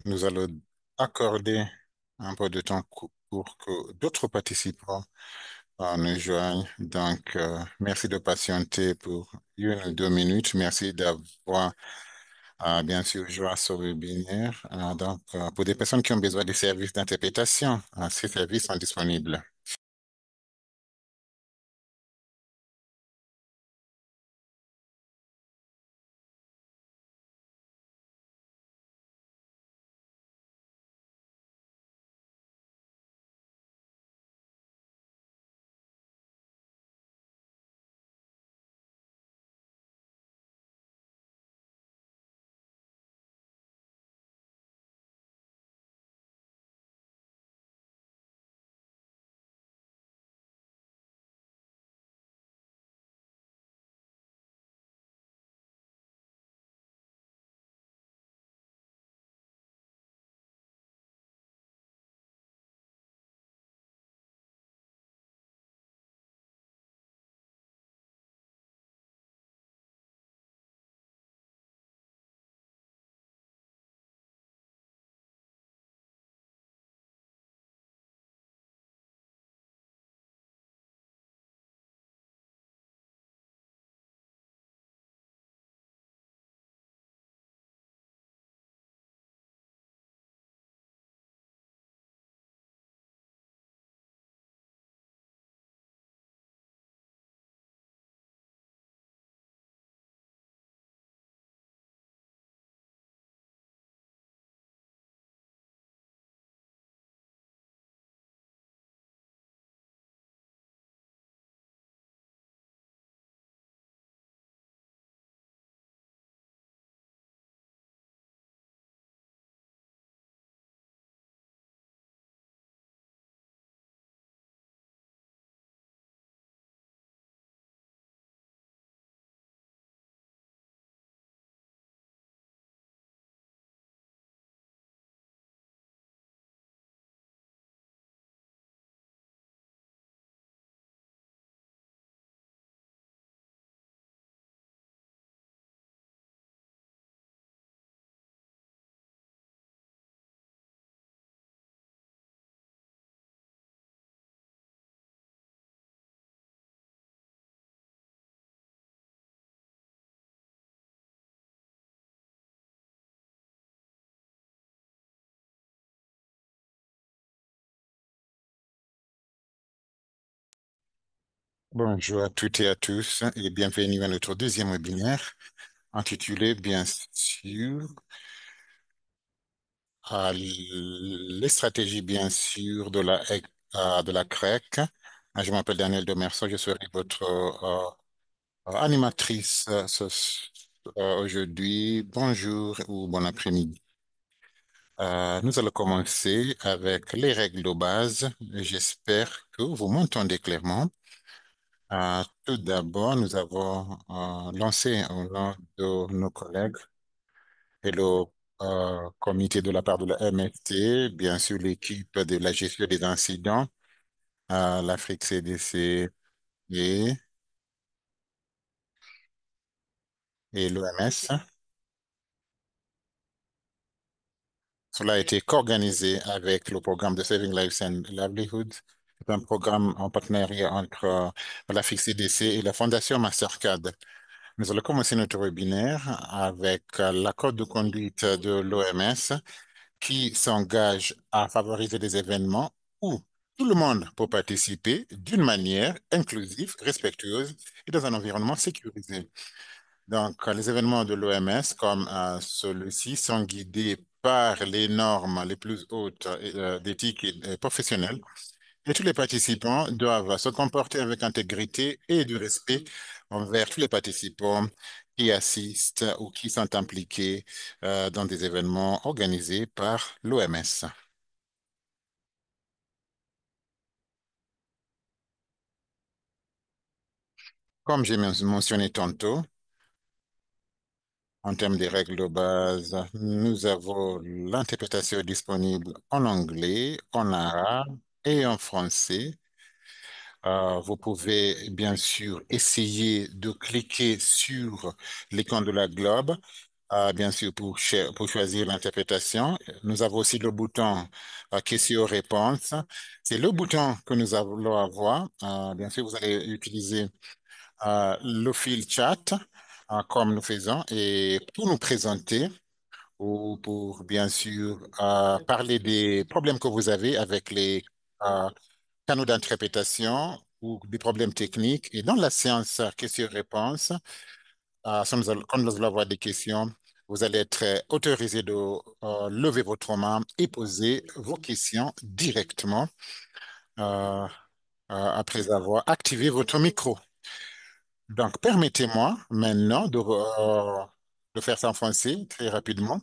Nous allons accorder un peu de temps pour que d'autres participants nous joignent. Donc, merci de patienter pour 1 ou 2 minutes. Merci d'avoir, bien sûr, joué à ce webinaire. Donc, pour des personnes qui ont besoin de services d'interprétation, ces services sont disponibles. Bonjour à toutes et à tous et bienvenue à notre deuxième webinaire intitulé, bien sûr, les stratégies, bien sûr, de la CREC. Je m'appelle Daniel Domerson, je serai votre animatrice aujourd'hui. Bonjour ou bon après-midi. Nous allons commencer avec les règles de base. J'espère que vous m'entendez clairement. Tout d'abord, nous avons lancé au nom de nos collègues et le comité de la part de la MFT, bien sûr l'équipe de la gestion des incidents, l'Afrique CDC et, et l'OMS. Cela a été co-organisé avec le programme de Saving Lives and Livelihoods. C'est un programme en partenariat entre l'Afrique CDC et la Fondation Mastercard. Nous allons commencer notre webinaire avec l'accord de conduite de l'OMS qui s'engage à favoriser des événements où tout le monde peut participer d'une manière inclusive, respectueuse et dans un environnement sécurisé. Donc, les événements de l'OMS comme celui-ci sont guidés par les normes les plus hautes d'éthique et professionnelle et tous les participants doivent se comporter avec intégrité et du respect envers tous les participants qui assistent ou qui sont impliqués dans des événements organisés par l'OMS. Comme j'ai mentionné tantôt, en termes de règles de base, nous avons l'interprétation disponible en anglais, en arabe et en français. Vous pouvez bien sûr essayer de cliquer sur l'icône de la globe bien sûr, pour choisir l'interprétation. Nous avons aussi le bouton questions-réponses. C'est le bouton que nous allons avoir. Bien sûr, vous allez utiliser le fil chat comme nous faisons et pour nous présenter ou pour, bien sûr, parler des problèmes que vous avez avec les euh, canaux d'interprétation ou des problèmes techniques. Et dans la séance questions-réponses, quand nous allons avoir des questions, vous allez être autorisé de lever votre main et poser vos questions directement euh, après avoir activé votre micro. Donc, permettez-moi maintenant de faire ça en français très rapidement.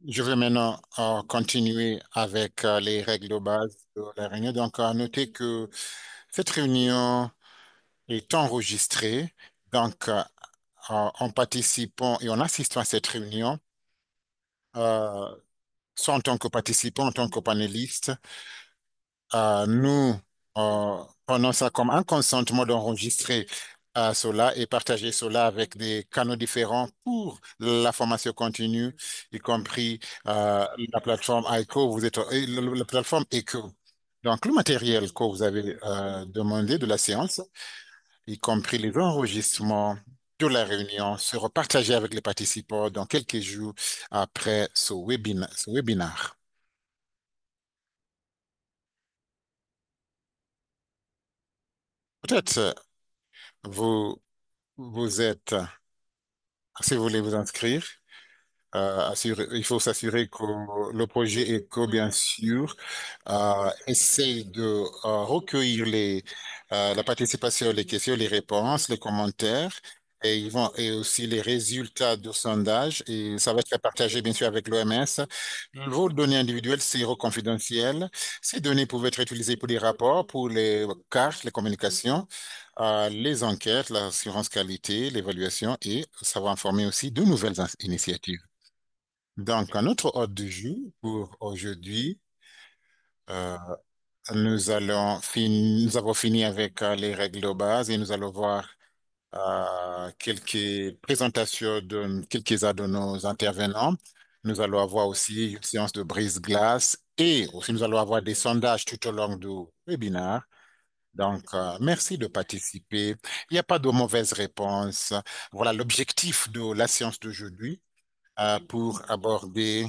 Je vais maintenant continuer avec les règles de base de la réunion. Donc, à noter que cette réunion est enregistrée. Donc, en participant et en assistant à cette réunion, euh, soit en tant que participant, en tant que panéliste, nous prenons ça comme un consentement d'enregistrer cela et partager cela avec des canaux différents pour la formation continue, y compris la plateforme ICO, la plateforme ECHO. Donc, le matériel que vous avez demandé de la séance, y compris les enregistrements de la réunion, sera partagé avec les participants dans quelques jours après ce webinaire. Peut-être vous, vous êtes, si vous voulez vous inscrire, il faut s'assurer que le projet ECO, bien sûr, essaye de recueillir la participation, les questions, les réponses, les commentaires, et aussi les résultats du sondage. Et ça va être partagé, bien sûr, avec l'OMS. Vos données individuelles, c'est confidentiel. Ces données peuvent être utilisées pour des rapports, pour les cartes, les communications, les enquêtes, l'assurance qualité, l'évaluation, et ça va informer aussi de nouvelles initiatives. Donc, un autre ordre du jour pour aujourd'hui, euh, nous avons fini avec les règles de base et nous allons voir quelques présentations de quelques-uns de nos intervenants. Nous allons avoir aussi une séance de brise-glace et aussi nous allons avoir des sondages tout au long du webinaire. Donc, merci de participer. Il n'y a pas de mauvaise réponse. Voilà l'objectif de la séance d'aujourd'hui pour aborder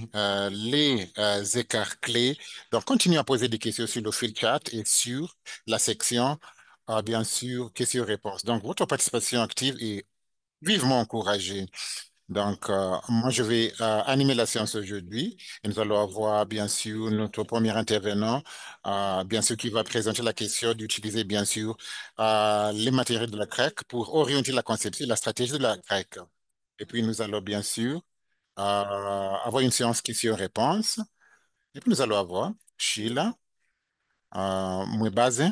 les écarts clés. Donc, continuez à poser des questions sur le fil chat et sur la section, bien sûr, questions-réponses. Donc, votre participation active est vivement encouragée. Donc, moi, je vais animer la séance aujourd'hui et nous allons avoir, bien sûr, notre premier intervenant, bien sûr, qui va présenter la question d'utiliser, bien sûr, les matériels de la CREC pour orienter la conception et la stratégie de la CREC. Et puis, nous allons, bien sûr, avoir une séance questions-réponses. Et puis nous allons avoir Sheila Mwebaze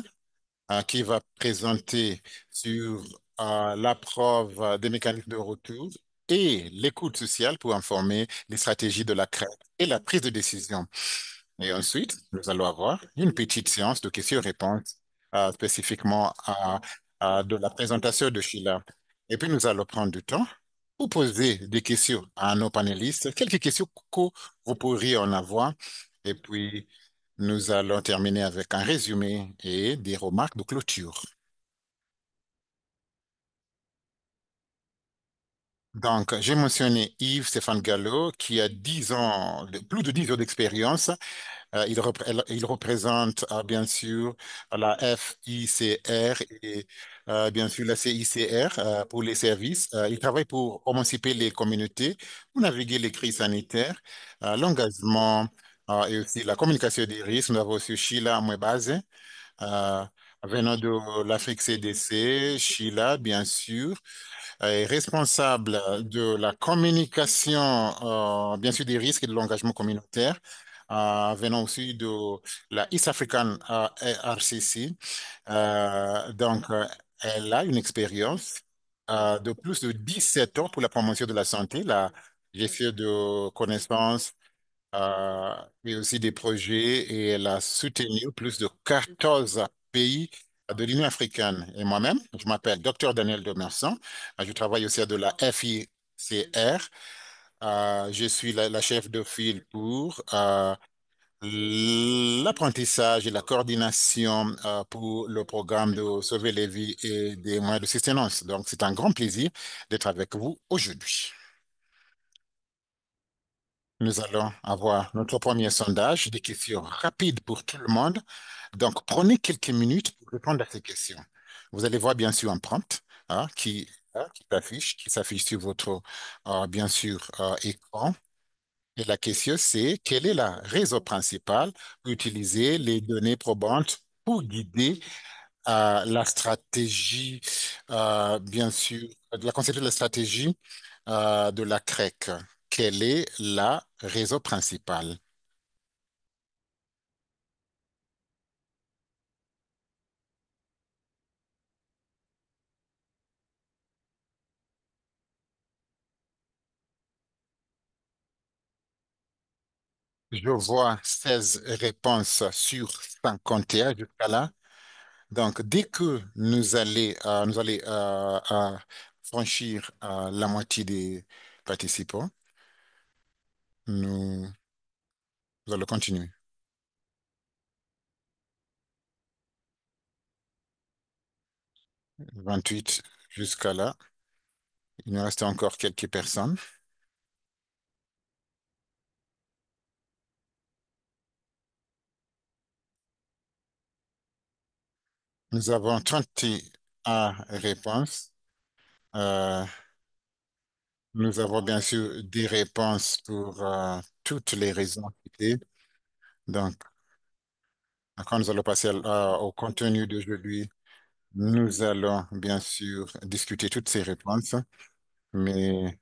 qui va présenter sur la preuve des mécanismes de retour et l'écoute sociale pour informer les stratégies de la crête et la prise de décision. Et ensuite, nous allons avoir une petite séance de questions-réponses spécifiquement de la présentation de Sheila. Et puis, nous allons prendre du temps pour poser des questions à nos panélistes, quelques questions que vous pourriez en avoir. Et puis, nous allons terminer avec un résumé et des remarques de clôture. Donc, j'ai mentionné Yves Stéphane Gallo, qui a 10 ans, plus de 10 ans d'expérience. Il représente, bien sûr, la FICR et bien sûr la CICR pour les services. Il travaille pour émanciper les communautés, pour naviguer les crises sanitaires, l'engagement et aussi la communication des risques. Nous avons aussi Sheila Mwebaze, venant de l'Afrique CDC, Sheila, bien sûr, est responsable de la communication, bien sûr, des risques et de l'engagement communautaire, venant aussi de la East African RCC. Elle a une expérience de plus de 17 ans pour la promotion de la santé, la gestion de connaissances et aussi des projets et elle a soutenu plus de 14 pays de l'Union africaine. Et moi-même, je m'appelle Dr Daniel Demerson. Je travaille aussi de la FICR. Je suis la chef de file pour l'apprentissage et la coordination pour le programme de Sauver les vies et des moyens de subsistance. Donc, c'est un grand plaisir d'être avec vous aujourd'hui. Nous allons avoir notre premier sondage, des questions rapides pour tout le monde. Donc, prenez quelques minutes pour répondre à ces questions. Vous allez voir bien sûr un prompt qui s'affiche sur votre, bien sûr, écran. Et la question, c'est quel est le réseau principal pour utiliser les données probantes pour guider la stratégie, bien sûr, la conception de la stratégie de la CREC. Quel est le réseau principal? Je vois 16 réponses sur 51 jusqu'à là. Donc, dès que nous allons franchir la moitié des participants, nous, nous allons continuer. 28 jusqu'à là. Il nous reste encore quelques personnes. Nous avons 31 réponses. Euh, nous avons bien sûr des réponses pour toutes les raisons citées. Donc, quand nous allons passer au contenu d'aujourd'hui, nous allons bien sûr discuter toutes ces réponses, mais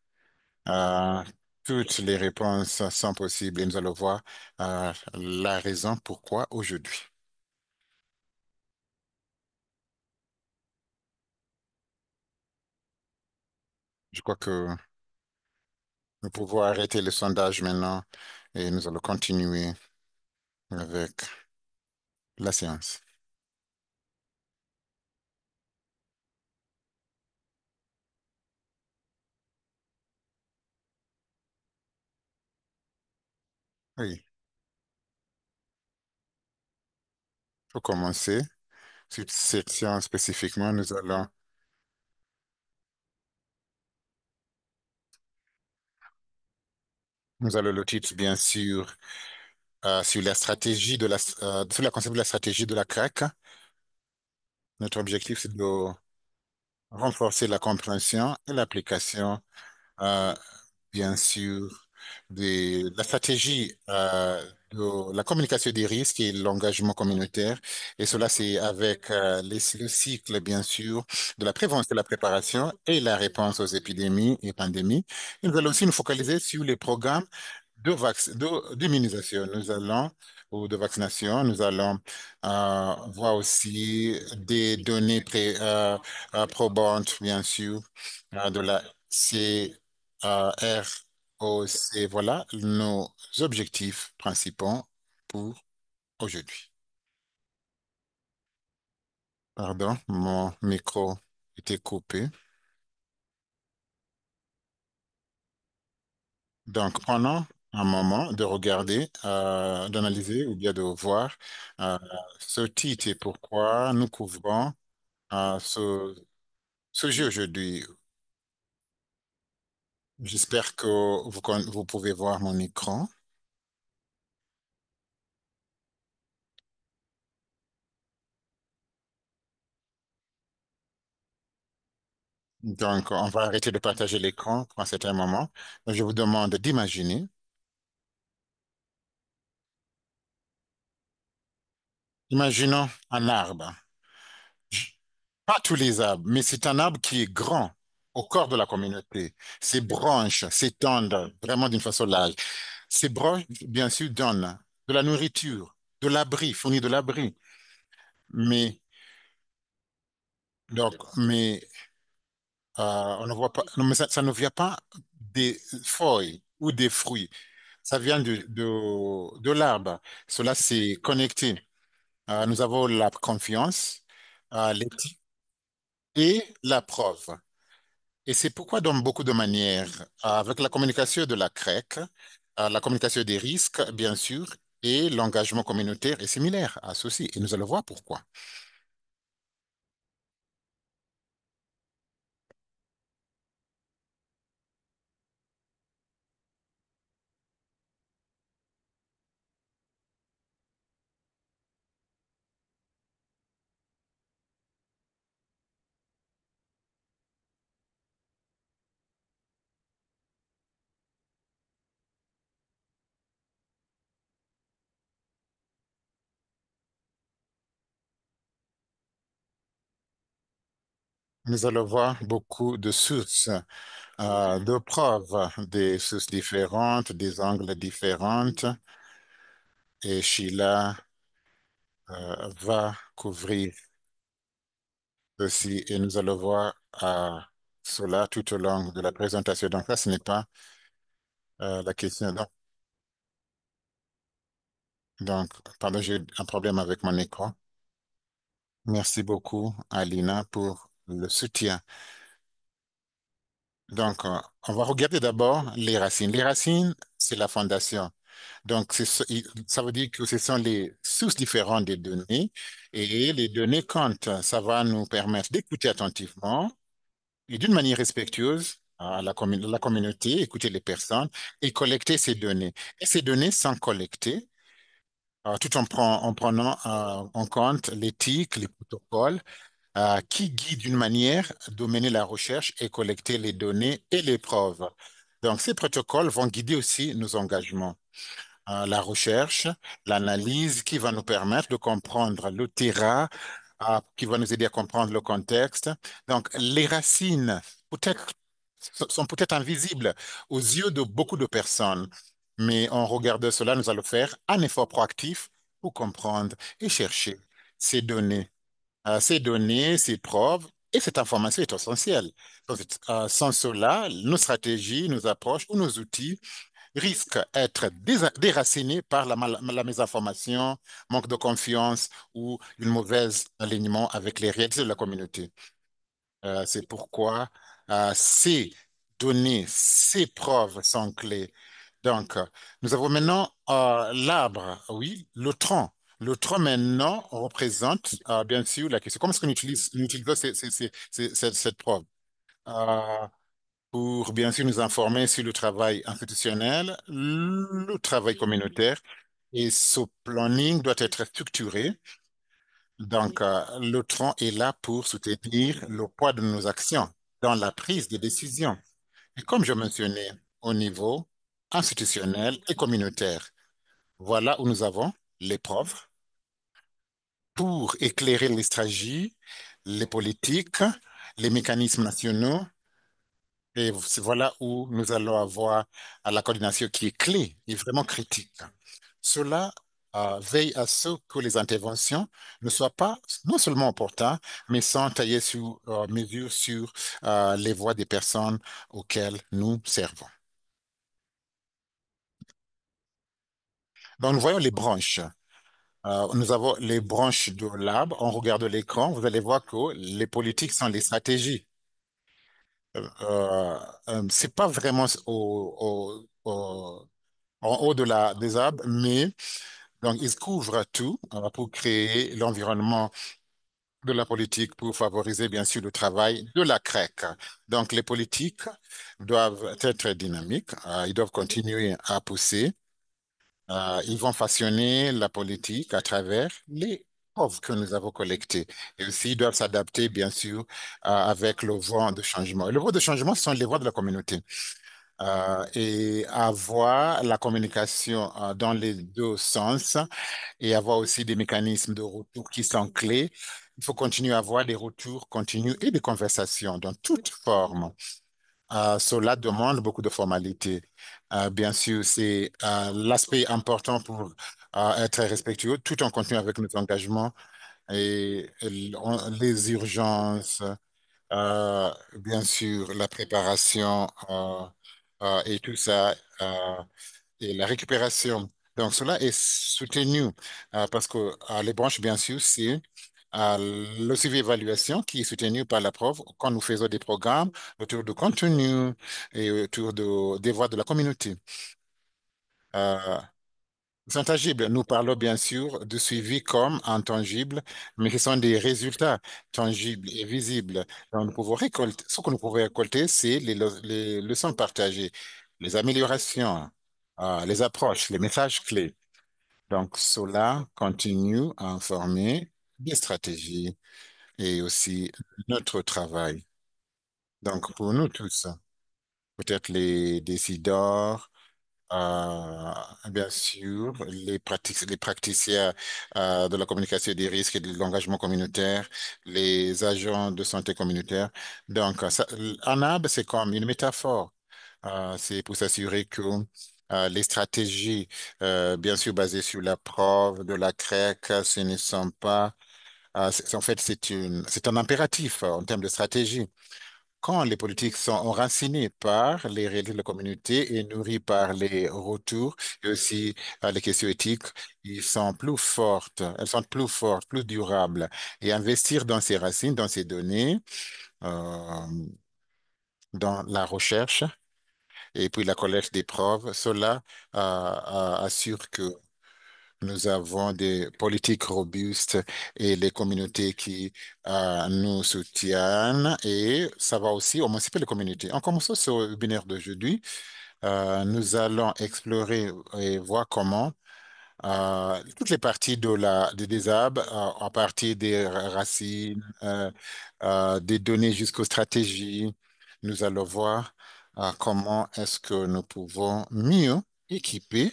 euh, toutes les réponses sont possibles et nous allons voir la raison pourquoi aujourd'hui. Je crois que nous pouvons arrêter le sondage maintenant et nous allons continuer avec la séance. Oui, pour commencer, sur cette séance spécifiquement, nous allons le titre, bien sûr, sur la stratégie sur la concept de la stratégie de la CRAC. Notre objectif, c'est de renforcer la compréhension et l'application, euh, bien sûr, de la stratégie de la communication des risques et l'engagement communautaire. Et cela, c'est avec le cycle, bien sûr, de la prévention, de la préparation et la réponse aux épidémies et pandémies. Et nous allons aussi nous focaliser sur les programmes d'immunisation. Nous allons, ou de vaccination, nous allons voir aussi des données probantes, bien sûr, de la CROC. Voilà nos objectifs principaux pour aujourd'hui. Pardon, mon micro était coupé. Donc, prenons un moment de regarder, d'analyser ou bien de voir euh, ce titre et pourquoi nous couvrons ce jeu aujourd'hui. J'espère que vous pouvez voir mon écran. Donc, on va arrêter de partager l'écran pour un certain moment. Je vous demande d'imaginer. Imaginons un arbre. Pas tous les arbres, mais c'est un arbre qui est grand au corps de la communauté. Ses branches s'étendent vraiment d'une façon large. Ces branches, bien sûr, donnent de la nourriture, de l'abri, fournissent de l'abri. Mais, mais on ne voit pas, non, mais ça ne vient pas des feuilles ou des fruits. Ça vient de l'arbre. Cela, c'est connecté. Nous avons la confiance, l'éthique et la preuve. Et c'est pourquoi, dans beaucoup de manières, avec la communication de la CREC, la communication des risques, bien sûr, et l'engagement communautaire est similaire à ceci. Et nous allons voir pourquoi. Nous allons voir beaucoup de sources, de preuves, des sources différentes, des angles différentes. Et Sheila va couvrir ceci et nous allons voir cela tout au long de la présentation. Donc là, ce n'est pas la question. Donc, pardon, j'ai eu un problème avec mon écran. Merci beaucoup, Alina, pour le soutien. Donc, on va regarder d'abord les racines. Les racines, c'est la fondation. Donc, ça veut dire que ce sont les sources différentes des données. Et les données, quand ça va nous permettre d'écouter attentivement et d'une manière respectueuse la communauté, écouter les personnes et collecter ces données. Et ces données sont collectées tout en prenant en compte l'éthique, les protocoles qui guident d'une manière de mener la recherche et collecter les données et les preuves. Donc, ces protocoles vont guider aussi nos engagements. La recherche, l'analyse qui va nous permettre de comprendre le terrain, qui va nous aider à comprendre le contexte. Donc, les racines peut-être sont peut-être invisibles aux yeux de beaucoup de personnes, mais en regardant cela, nous allons faire un effort proactif pour comprendre et chercher ces données. Ces données, ces preuves et cette information est essentielle. Donc, sans cela, nos stratégies, nos approches ou nos outils risque d'être déraciné par la mésinformation, manque de confiance ou une mauvaise alignement avec les réalités de la communauté. C'est pourquoi ces données, ces preuves sont clés. Donc, nous avons maintenant l'arbre, oui, le tronc. Le tronc maintenant représente bien sûr la question. Comment est-ce qu'on utilise, nous utilisons cette preuve? Euh, pour bien sûr nous informer sur le travail institutionnel, le travail communautaire et ce planning doit être structuré. Donc, le tronc est là pour soutenir le poids de nos actions dans la prise de décision. Et comme je mentionnais, au niveau institutionnel et communautaire, voilà où nous avons les preuves pour éclairer les stratégies, les politiques, les mécanismes nationaux. Et voilà où nous allons avoir la coordination qui est clé et vraiment critique. Cela veille à ce que les interventions ne soient pas non seulement opportunes, mais sans tailler sur mesure sur les voix des personnes auxquelles nous servons. Donc, nous voyons les branches. Nous avons les branches de l'arbre. On regarde l'écran, vous allez voir que les politiques sont les stratégies. C'est pas vraiment en haut des arbres, mais donc ils couvrent tout pour créer l'environnement de la politique pour favoriser bien sûr le travail de la CREC. Donc les politiques doivent être dynamiques, ils doivent continuer à pousser, ils vont façonner la politique à travers les preuves que nous avons collectées. Et aussi, ils doivent s'adapter, bien sûr, avec le vent de changement. Et le vent de changement, ce sont les voix de la communauté. Et avoir la communication dans les deux sens et avoir aussi des mécanismes de retour qui sont clés. Il faut continuer à avoir des retours continus et des conversations dans toute forme. Cela demande beaucoup de formalités. Bien sûr, c'est l'aspect important pour être respectueux tout en continuant avec nos engagements et les urgences, bien sûr, la préparation et tout ça, et la récupération. Donc, cela est soutenu parce que les branches, bien sûr, c'est le suivi évaluation qui est soutenu par la prof quand nous faisons des programmes autour du contenu et autour des voix de la communauté. Euh, Sont tangibles. Nous parlons bien sûr de suivi comme intangible, mais ce sont des résultats tangibles et visibles. Donc, nous pouvons récolter, ce que nous pouvons récolter, c'est les leçons partagées, les améliorations, les approches, les messages clés. Donc, cela continue à informer des stratégies et aussi notre travail. Donc, pour nous tous, peut-être les décideurs, euh, bien sûr, les praticiens de la communication des risques et de l'engagement communautaire, les agents de santé communautaire. Donc, ANAB, c'est comme une métaphore. C'est pour s'assurer que les stratégies, bien sûr basées sur la preuve de la CREC, ce ne sont pas... en fait, c'est un impératif en termes de stratégie. Quand les politiques sont enracinées par les réalités de la communauté et nourries par les retours et aussi les questions éthiques, elles sont plus fortes, plus durables. Et investir dans ces racines, dans ces données, euh, dans la recherche et puis la collecte des preuves, cela assure que nous avons des politiques robustes et les communautés qui nous soutiennent et ça va aussi émanciper les communautés. En commençant sur le webinaire d'aujourd'hui, nous allons explorer et voir comment toutes les parties des arbres, à partir des racines, des données jusqu'aux stratégies, nous allons voir comment est-ce que nous pouvons mieux équiper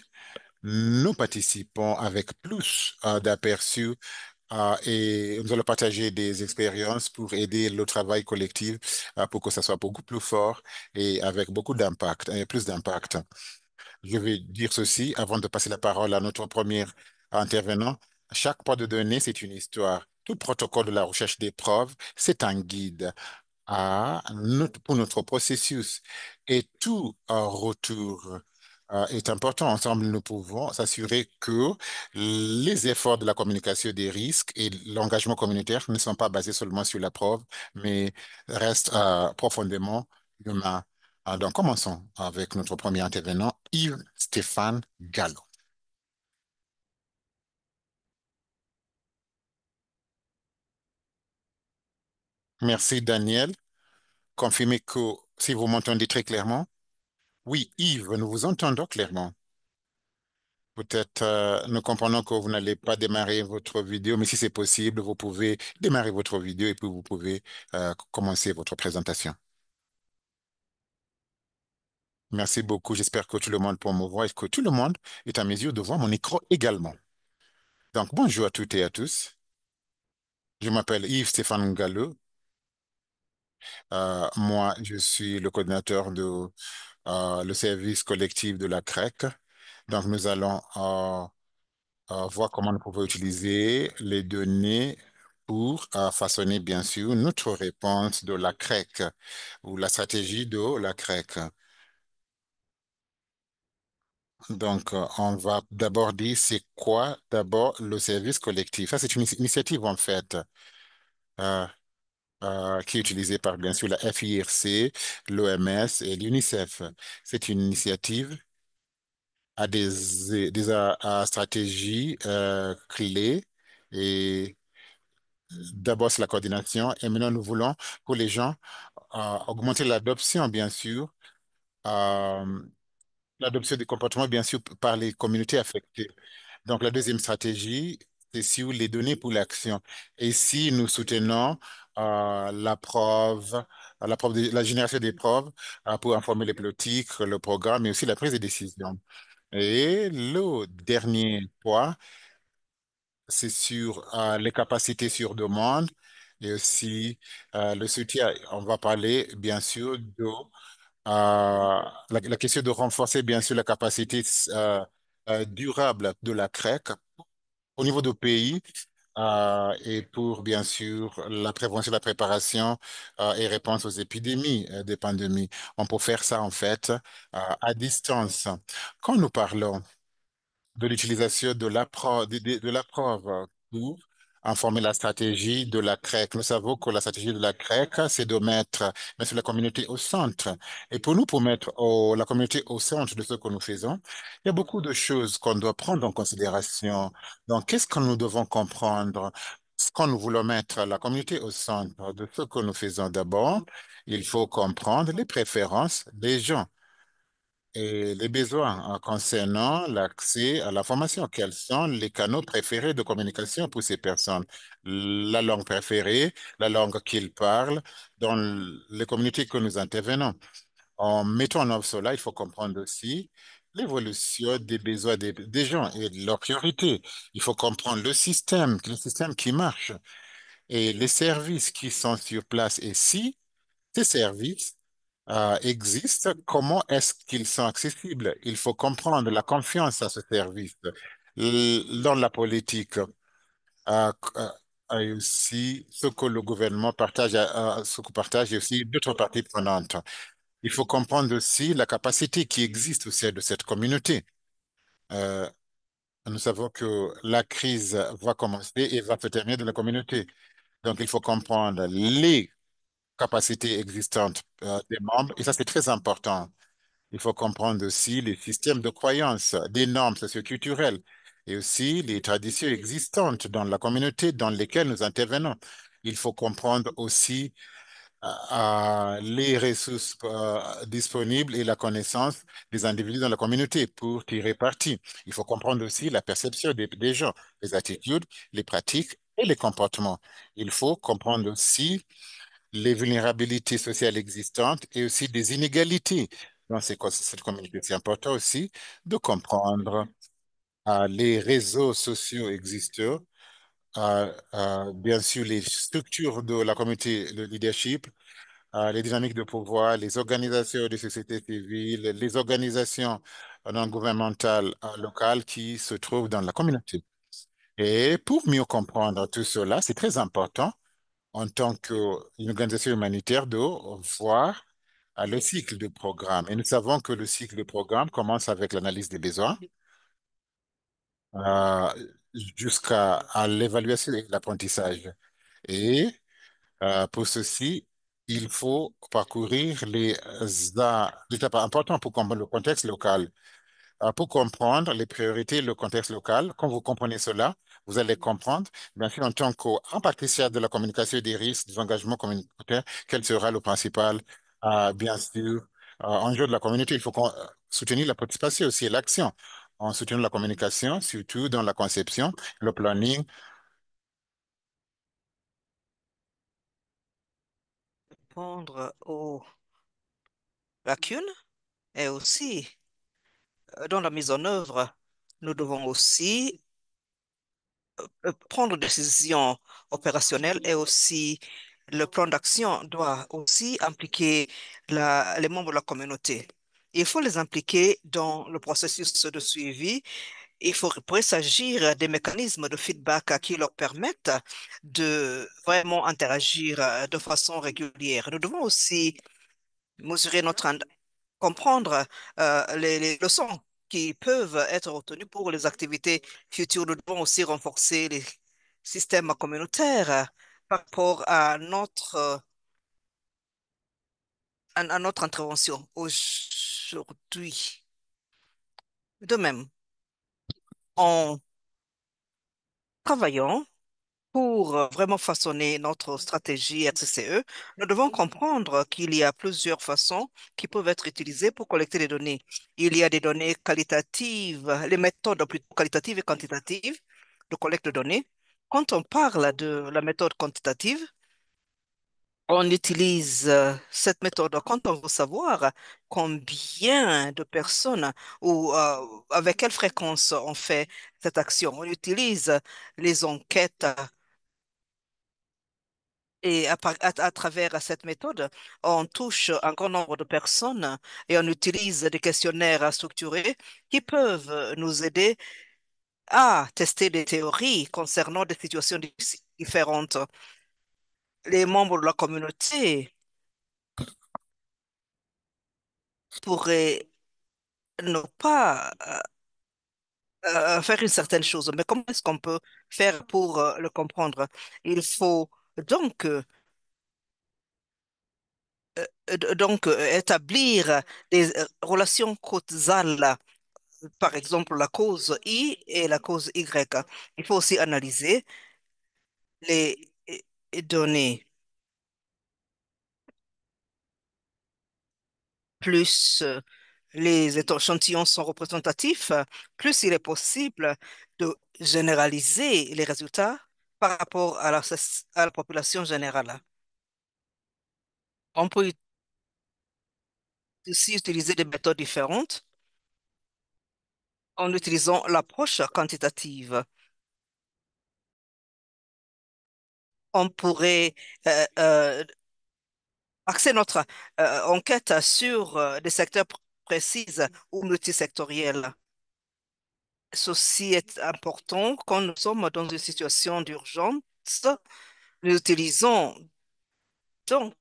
nous participons avec plus d'aperçus et nous allons partager des expériences pour aider le travail collectif pour que ça soit beaucoup plus fort et avec beaucoup d'impact, et plus d'impact. Je vais dire ceci avant de passer la parole à notre premier intervenant. Chaque point de données, c'est une histoire. Tout protocole de la recherche des preuves, c'est un guide pour notre processus. Et tout retour est important. Ensemble, nous pouvons s'assurer que les efforts de la communication des risques et l'engagement communautaire ne sont pas basés seulement sur la preuve, mais restent profondément humains. Donc, commençons avec notre premier intervenant, Yves-Stéphane Gallo. Merci, Daniel. Confirmez que si vous m'entendez très clairement. Oui, Yves, nous vous entendons clairement. Peut-être nous comprenons que vous n'allez pas démarrer votre vidéo, mais si c'est possible, vous pouvez démarrer votre vidéo et puis vous pouvez commencer votre présentation. Merci beaucoup. J'espère que tout le monde peut me voir et que tout le monde est à mesure de voir mon écran également. Donc, bonjour à toutes et à tous. Je m'appelle Yves Stéphane Gallo. Moi, je suis le coordinateur de le service collectif de la CREC. Donc, nous allons voir comment nous pouvons utiliser les données pour façonner, bien sûr, notre réponse de la CREC ou la stratégie de la CREC. Donc, on va d'abord dire c'est quoi d'abord le service collectif. Ça, c'est une initiative en fait euh, qui est utilisée par bien sûr la FIRC, l'OMS et l'UNICEF. C'est une initiative à à stratégies clés et d'abord, c'est la coordination et maintenant, nous voulons que les gens augmenter l'adoption, bien sûr, euh, l'adoption des comportements, bien sûr, par les communautés affectées. Donc, la deuxième stratégie, c'est sur les données pour l'action. Et ici, nous soutenons la génération des preuves pour informer les politiques, le programme, mais aussi la prise de décision. Et le dernier point, c'est sur les capacités sur demande et aussi le soutien. On va parler bien sûr de la question de renforcer bien sûr la capacité durable de la CREC au niveau du pays et pour bien sûr la prévention, la préparation et réponse aux épidémies, des pandémies. On peut faire ça en fait à distance. Quand nous parlons de l'utilisation de la preuve pour informer la stratégie de la CREC. Nous savons que la stratégie de la CREC, c'est de mettre, bien sûr, la communauté au centre. Et pour nous, pour mettre la communauté au centre de ce que nous faisons, il y a beaucoup de choses qu'on doit prendre en considération. Donc, qu'est-ce que nous devons comprendre? Quand nous voulons mettre la communauté au centre de ce que nous faisons d'abord, il faut comprendre les préférences des gens et les besoins concernant l'accès à la formation. Quels sont les canaux préférés de communication pour ces personnes? La langue préférée, la langue qu'ils parlent dans les communautés que nous intervenons. En mettant en œuvre cela, il faut comprendre aussi l'évolution des besoins des gens et de leurs priorités. Il faut comprendre le système qui marche et les services qui sont sur place. Et si ces services existent, comment est-ce qu'ils sont accessibles? Il faut comprendre la confiance à ce service. Dans la politique, euh, euh, et aussi ce que le gouvernement partage, ce que partage et aussi d'autres parties prenantes. Il faut comprendre aussi la capacité qui existe au sein de cette communauté. Euh, Nous savons que la crise va commencer et va se terminer dans la communauté. Donc, il faut comprendre les capacités existantes des membres et ça, c'est très important. Il faut comprendre aussi les systèmes de croyance, des normes socioculturelles et aussi les traditions existantes dans la communauté dans lesquelles nous intervenons. Il faut comprendre aussi les ressources disponibles et la connaissance des individus dans la communauté pour tirer parti. Il faut comprendre aussi la perception des gens, les attitudes, les pratiques et les comportements. Il faut comprendre aussi les vulnérabilités sociales existantes et aussi des inégalités dans cette communauté. C'est important aussi de comprendre les réseaux sociaux existants, bien sûr les structures de la communauté, le leadership, les dynamiques de pouvoir, les organisations de société civile, les organisations non gouvernementales locales qui se trouvent dans la communauté. Et pour mieux comprendre tout cela, c'est très important en tant qu'une organisation humanitaire de voir le cycle de programme. Et nous savons que le cycle de programme commence avec l'analyse des besoins euh, jusqu'à l'évaluation et l'apprentissage. Et pour ceci, il faut parcourir les étapes importantes pour comprendre le contexte local. Pour comprendre les priorités, le contexte local, quand vous comprenez cela, vous allez comprendre, bien sûr, en tant qu'un praticien de la communication des risques, des engagements communautaires, quel sera le principal, bien sûr, enjeu de la communauté. Il faut soutenir la participation aussi et l'action en soutenant la communication, surtout dans la conception, le planning. Répondre aux lacunes et aussi dans la mise en œuvre, nous devons aussi prendre des décisions opérationnelles et aussi le plan d'action doit aussi impliquer les membres de la communauté. Il faut les impliquer dans le processus de suivi. Pourrait s'agir des mécanismes de feedback qui leur permettent de vraiment interagir de façon régulière. Nous devons aussi mesurer comprendre les leçons qui peuvent être retenues pour les activités futures. Nous devons aussi renforcer les systèmes communautaires par rapport à notre intervention aujourd'hui. De même, en travaillant pour vraiment façonner notre stratégie RCCE, nous devons comprendre qu'il y a plusieurs façons qui peuvent être utilisées pour collecter des données. Il y a des données qualitatives, les méthodes plutôt qualitatives et quantitatives de collecte de données. Quand on parle de la méthode quantitative, On utilise cette méthode quand on veut savoir combien de personnes ou avec quelle fréquence on fait cette action. On utilise les enquêtes et à travers cette méthode, on touche un grand nombre de personnes et on utilise des questionnaires structurés qui peuvent nous aider à tester des théories concernant des situations différentes. Les membres de la communauté pourraient ne pas faire une certaine chose, mais comment est-ce qu'on peut faire pour le comprendre? Il faut donc, établir des relations causales, par exemple la cause I et la cause Y. Il faut aussi analyser les données. Plus les échantillons sont représentatifs, plus il est possible de généraliser les résultats par rapport à à la population générale. On peut aussi utiliser des méthodes différentes en utilisant l'approche quantitative. On pourrait euh, euh, axer notre enquête sur des secteurs précis ou multisectoriels. Ceci est important quand nous sommes dans une situation d'urgence. Nous utilisons donc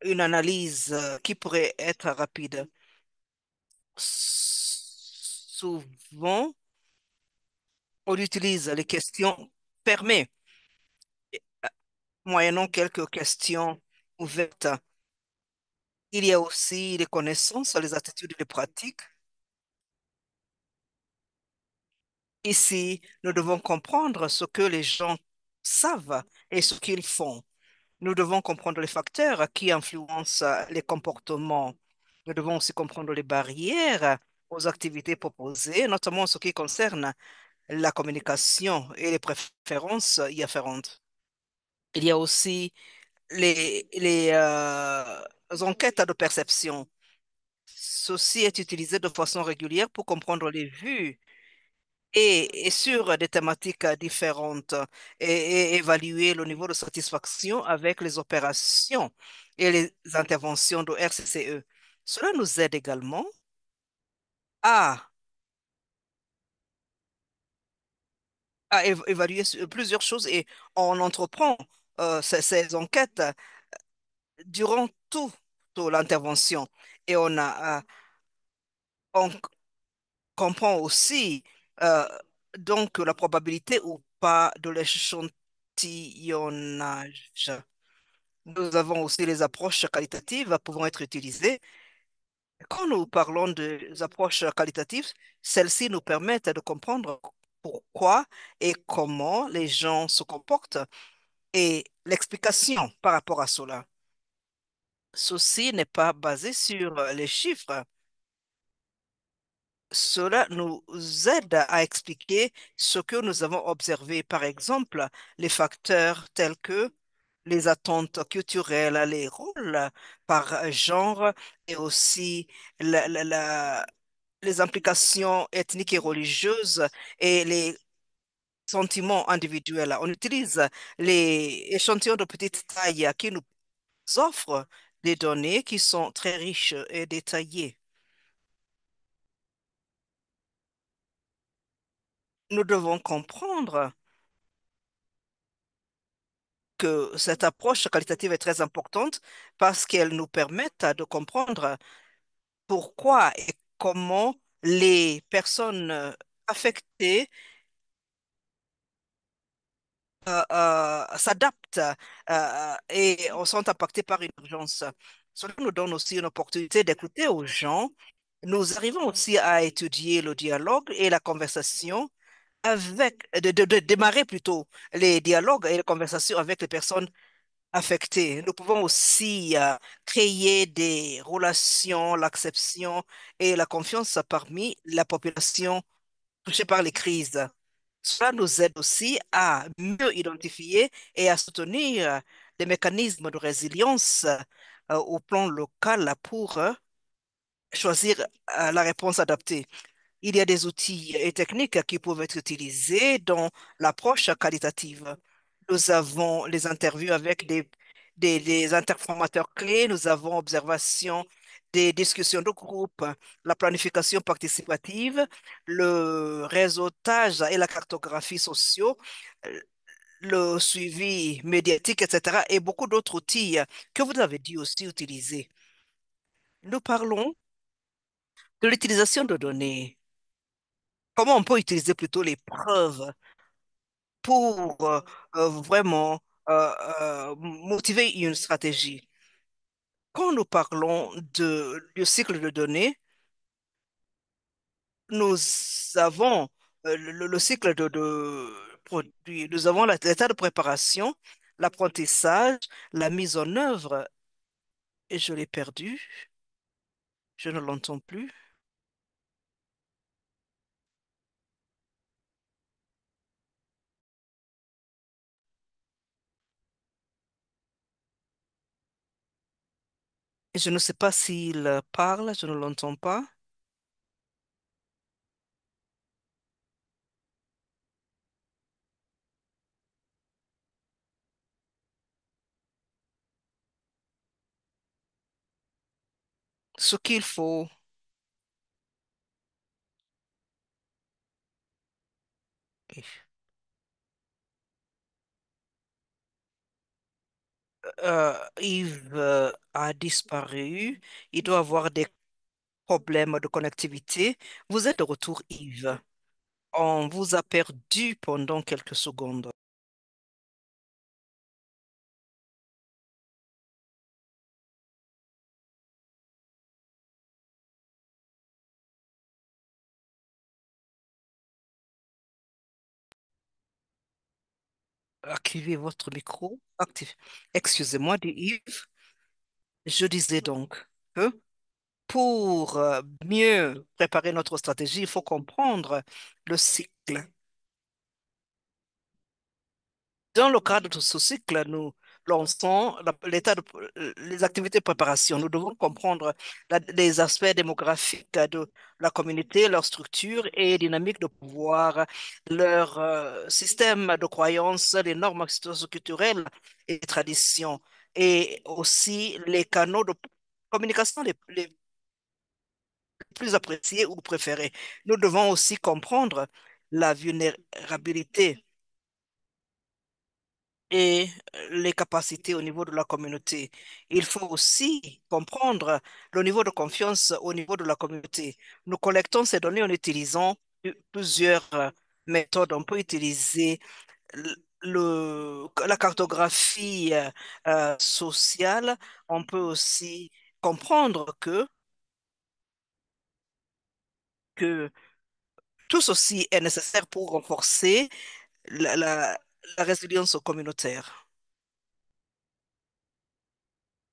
une analyse qui pourrait être rapide. Souvent, on utilise les questions fermées, moyennant quelques questions ouvertes. Il y a aussi les connaissances, les attitudes et les pratiques. Ici, nous devons comprendre ce que les gens savent et ce qu'ils font. Nous devons comprendre les facteurs qui influencent les comportements. Nous devons aussi comprendre les barrières aux activités proposées, notamment en ce qui concerne la communication et les préférences y afférentes. Il y a aussi les enquêtes de perception. Ceci est utilisé de façon régulière pour comprendre les vues et sur des thématiques différentes et évaluer le niveau de satisfaction avec les opérations et les interventions de RCCE. Cela nous aide également à, évaluer plusieurs choses et on entreprend ces enquêtes durant toute l'intervention. Et on comprend aussi euh, donc la probabilité ou pas de l'échantillonnage. Nous avons aussi les approches qualitatives pouvant être utilisées. Quand nous parlons des approches qualitatives, celles-ci nous permettent de comprendre pourquoi et comment les gens se comportent et l'explication par rapport à cela. Ceci n'est pas basé sur les chiffres. Cela nous aide à expliquer ce que nous avons observé, par exemple, les facteurs tels que les attentes culturelles, les rôles par genre et aussi les implications ethniques et religieuses et les sentiments individuels. On utilise les échantillons de petite taille qui nous offrent des données qui sont très riches et détaillées. Nous devons comprendre que cette approche qualitative est très importante parce qu'elle nous permet de comprendre pourquoi et comment les personnes affectées s'adaptent et sont impactées par une urgence. Cela nous donne aussi une opportunité d'écouter aux gens. Nous arrivons aussi à étudier le dialogue et la conversation de démarrer plutôt les dialogues et les conversations avec les personnes affectés. Nous pouvons aussi créer des relations, l'acceptation et la confiance parmi la population touchée par les crises. Cela nous aide aussi à mieux identifier et à soutenir des mécanismes de résilience au plan local pour choisir la réponse adaptée. Il y a des outils et techniques qui peuvent être utilisés dans l'approche qualitative. Nous avons les interviews avec des interformateurs clés, nous avons observation des discussions de groupe, la planification participative, le réseautage et la cartographie sociaux, euh, le suivi médiatique, etc. et beaucoup d'autres outils que vous avez dû aussi utiliser. Nous parlons de l'utilisation de données. Comment on peut utiliser plutôt les preuves pour vraiment motiver une stratégie? Quand nous parlons du cycle de données, nous avons le cycle de produit, nous avons l'état de préparation, l'apprentissage, la mise en œuvre, et je l'ai perdu, je ne l'entends plus. Et je ne sais pas s'il parle, je ne l'entends pas. Ce qu'il faut, Yves a disparu. Il doit avoir des problème de connectivité. Vous êtes de retour, Yves. On vous a perdu pendant quelques secondes. Activez votre micro. Excusez-moi, dit Yves. Je disais donc que pour mieux préparer notre stratégie, il faut comprendre le cycle. Dans le cadre de ce cycle, nous lançons les activités de préparation. Nous devons comprendre les aspects démographiques de la communauté, leur structure et dynamique de pouvoir, leur système de croyances, les normes culturelles et traditions, et aussi les canaux de communication les plus appréciés ou préférés. Nous devons aussi comprendre la vulnérabilité et les capacités au niveau de la communauté. Il faut aussi comprendre le niveau de confiance au niveau de la communauté. Nous collectons ces données en utilisant plusieurs méthodes. On peut utiliser la cartographie sociale. On peut aussi comprendre que tout ceci est nécessaire pour renforcer la, la la résilience communautaire.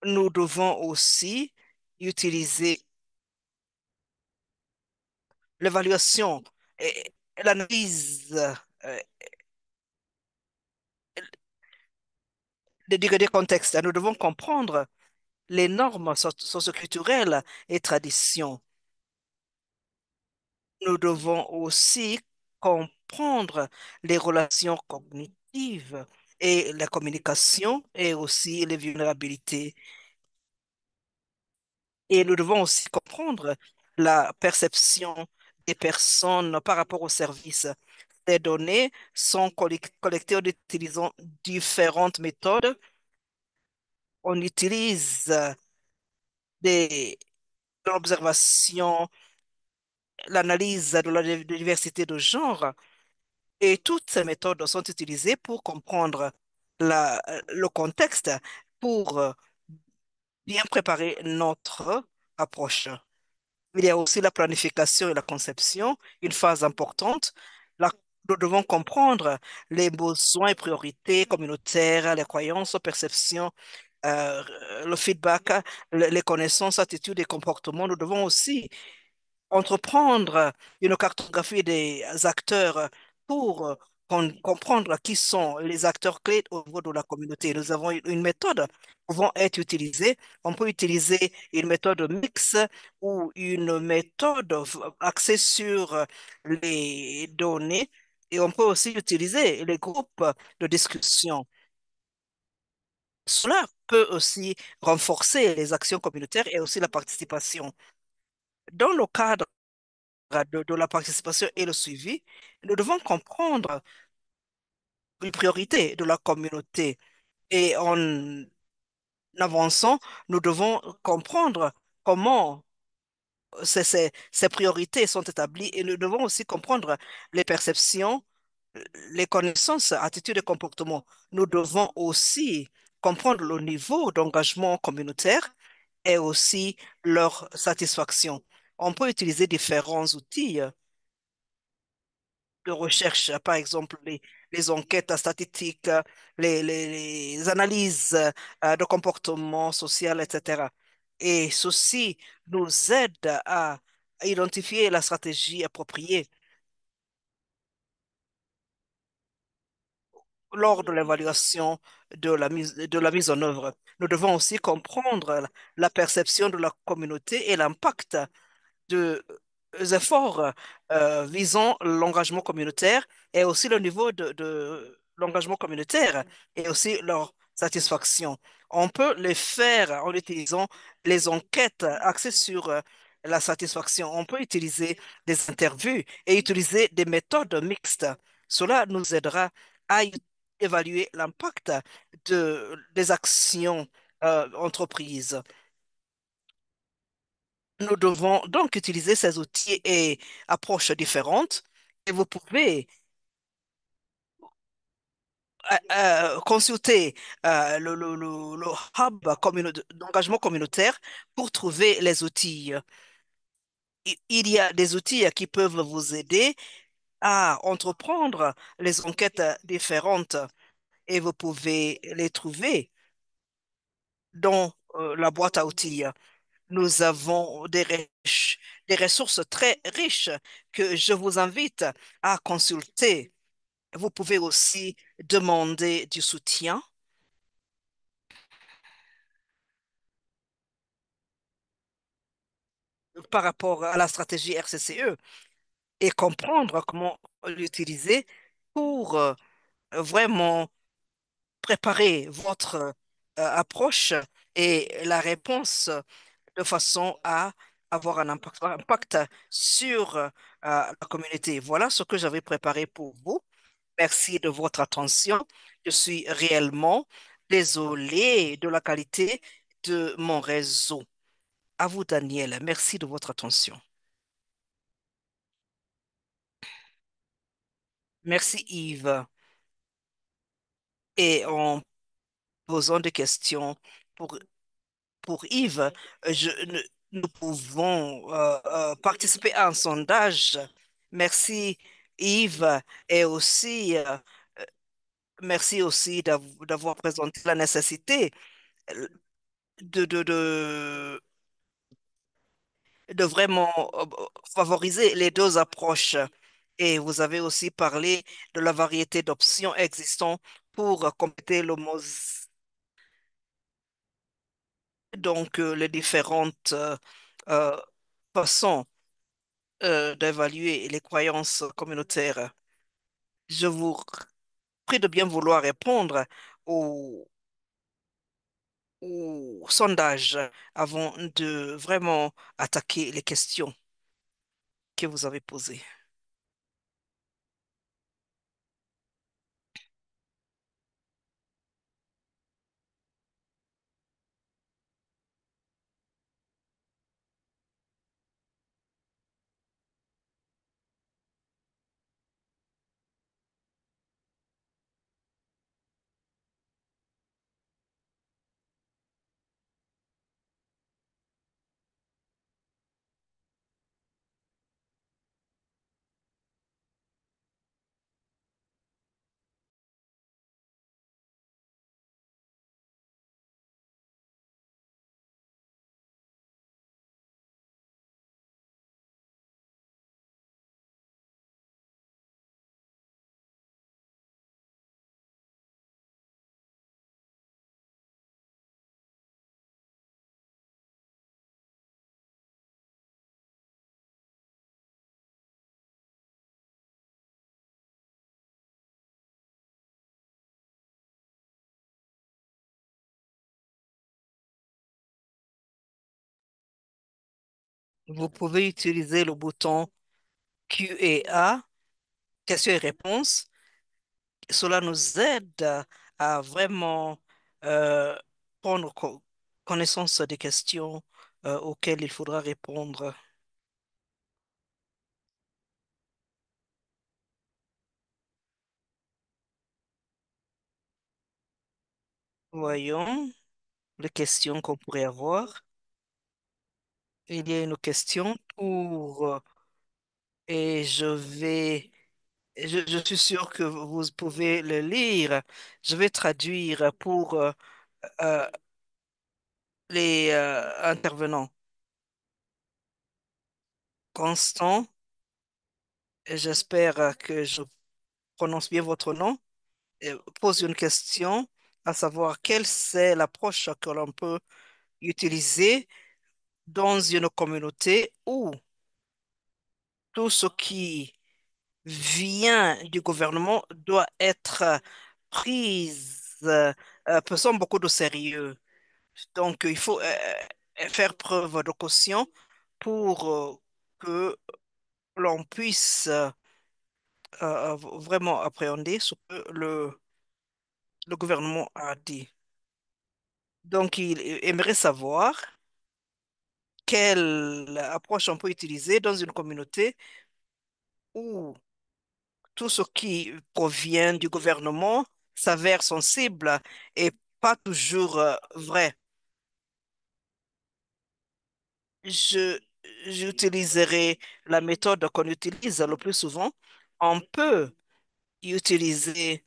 Nous devons aussi utiliser l'évaluation et l'analyse des contextes. Nous devons comprendre les normes socioculturelles et traditions. Nous devons aussi comprendre les relations cognitives et la communication et aussi les vulnérabilités. Et nous devons aussi comprendre la perception des personnes par rapport aux services. Les données sont collectées en utilisant différentes méthodes. On utilise des, de l'observation, l'analyse de la diversité de genre, et toutes ces méthodes sont utilisées pour comprendre le contexte, pour bien préparer notre approche. Il y a aussi la planification et la conception, une phase importante. La- Nous devons comprendre les besoins et priorités communautaires, les croyances, perceptions, euh, le feedback, les connaissances, attitudes et comportements. Nous devons aussi entreprendre une cartographie des acteurs pour comprendre qui sont les acteurs clés au niveau de la communauté. Nous avons une méthode pouvant être utilisée. On peut utiliser une méthode mixte ou une méthode axée sur les données et on peut aussi utiliser les groupes de discussion. Cela peut aussi renforcer les actions communautaires et aussi la participation. Dans le cadre de la participation et le suivi, nous devons comprendre les priorités de la communauté. Et en avançant, nous devons comprendre comment ces priorités sont établies et nous devons aussi comprendre les perceptions, les connaissances, attitudes et comportements. Nous devons aussi comprendre le niveau d'engagement communautaire et aussi leur satisfaction. On peut utiliser différents outils de recherche, par exemple les enquêtes statistiques, les analyses de comportement social, etc. Et ceci nous aide à identifier la stratégie appropriée lors de l'évaluation de la mise en œuvre. Nous devons aussi comprendre la perception de la communauté et l'impact de efforts visant l'engagement communautaire et aussi le niveau de l'engagement communautaire et aussi leur satisfaction. On peut les faire en utilisant les enquêtes axées sur la satisfaction. On peut utiliser des interviews et utiliser des méthodes mixtes. Cela nous aidera à évaluer l'impact des actions entreprises. Nous devons donc utiliser ces outils et approches différentes et vous pouvez consulter le hub d'engagement communautaire pour trouver les outils. Il y a des outils qui peuvent vous aider à entreprendre les enquêtes différentes et vous pouvez les trouver dans la boîte à outils. Nous avons des ressources très riches que je vous invite à consulter. Vous pouvez aussi demander du soutien par rapport à la stratégie RCCE et comprendre comment l'utiliser pour vraiment préparer votre approche et la réponse de façon à avoir un impact sur la communauté. Voilà ce que j'avais préparé pour vous. Merci de votre attention. Je suis réellement désolé de la qualité de mon réseau. À vous, Daniel. Merci de votre attention. Merci, Yves. Et en posant des questions pour, pour Yves, nous pouvons participer à un sondage. Merci, Yves. Et aussi, merci aussi d'avoir présenté la nécessité euh, de, de, de, de vraiment favoriser les deux approches. Et vous avez aussi parlé de la variété d'options existantes pour compléter les différentes euh, façons d'évaluer les croyances communautaires. Je vous prie de bien vouloir répondre au, au sondage avant de vraiment attaquer les questions que vous avez posées. Vous pouvez utiliser le bouton Q&A, questions et réponses. Cela nous aide à vraiment euh, prendre connaissance des questions auxquelles il faudra répondre. Voyons les questions qu'on pourrait avoir. Il y a une question et je suis sûr que vous pouvez le lire. Je vais traduire pour euh, les intervenants. Constant, j'espère que je prononce bien votre nom, pose une question, à savoir quelle c'est l'approche que l'on peut utiliser dans une communauté où tout ce qui vient du gouvernement doit être prise, pesant beaucoup de sérieux. Donc, il faut faire preuve de caution pour que l'on puisse vraiment appréhender ce que le gouvernement a dit. Donc, il aimerait savoir quelle approche on peut utiliser dans une communauté où tout ce qui provient du gouvernement s'avère sensible et pas toujours vrai. Je, j'utiliserai la méthode qu'on utilise le plus souvent. On peut utiliser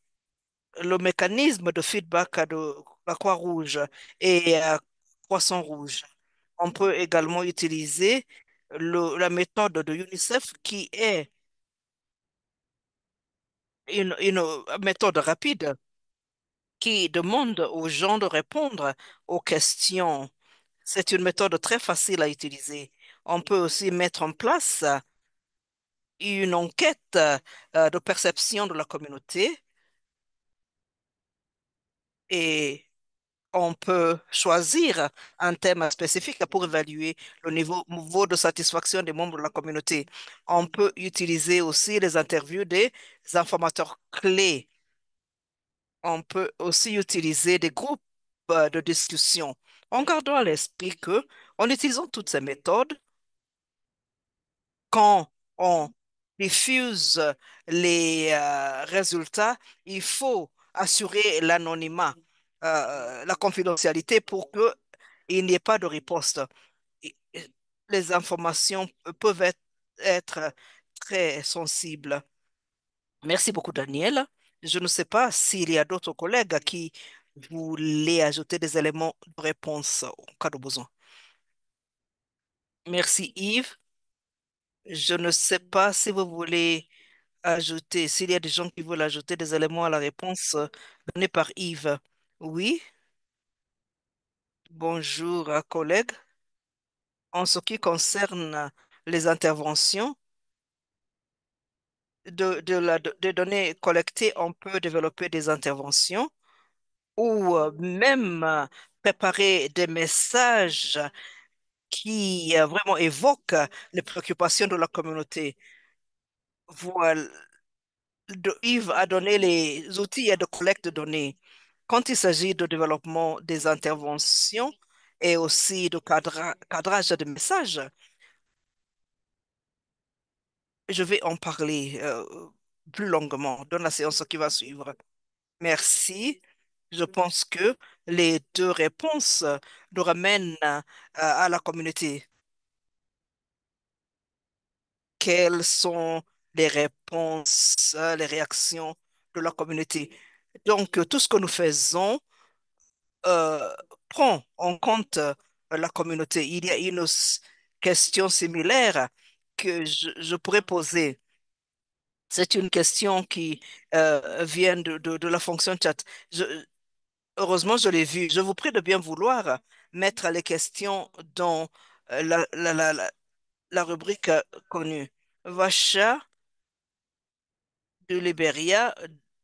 le mécanisme de feedback de la Croix-Rouge et Croissant Rouge. On peut également utiliser la méthode de UNICEF qui est une méthode rapide qui demande aux gens de répondre aux questions. C'est une méthode très facile à utiliser. On peut aussi mettre en place une enquête de perception de la communauté et on peut choisir un thème spécifique pour évaluer le niveau de satisfaction des membres de la communauté. On peut utiliser aussi les interviews des informateurs clés. On peut aussi utiliser des groupes de discussion. En gardant à l'esprit que, en utilisant toutes ces méthodes, quand on diffuse les résultats, il faut assurer l'anonymat, la confidentialité pour qu'il n'y ait pas de riposte. Et les informations peuvent être très sensibles. Merci beaucoup, Daniel. Je ne sais pas s'il y a d'autres collègues qui voulaient ajouter des éléments de réponse au cas de besoin. Merci, Yves. Je ne sais pas si vous voulez ajouter, s'il y a des gens qui veulent ajouter des éléments à la réponse donnée par Yves. Oui, bonjour, collègues. En ce qui concerne les interventions, des données collectées, on peut développer des interventions ou même préparer des messages qui vraiment évoquent les préoccupations de la communauté. Voilà, Yves a donné les outils de collecte de données. Quand il s'agit de développement des interventions et aussi de cadrage de messages, je vais en parler plus longuement dans la séance qui va suivre. Merci. Je pense que les deux réponses nous ramènent à la communauté. Quelles sont les réponses, les réactions de la communauté? Donc, tout ce que nous faisons euh, prend en compte la communauté. Il y a une question similaire que je pourrais poser. C'est une question qui vient de la fonction chat. Heureusement, je l'ai vue. Je vous prie de bien vouloir mettre les questions dans la rubrique connue. Vacha de Libéria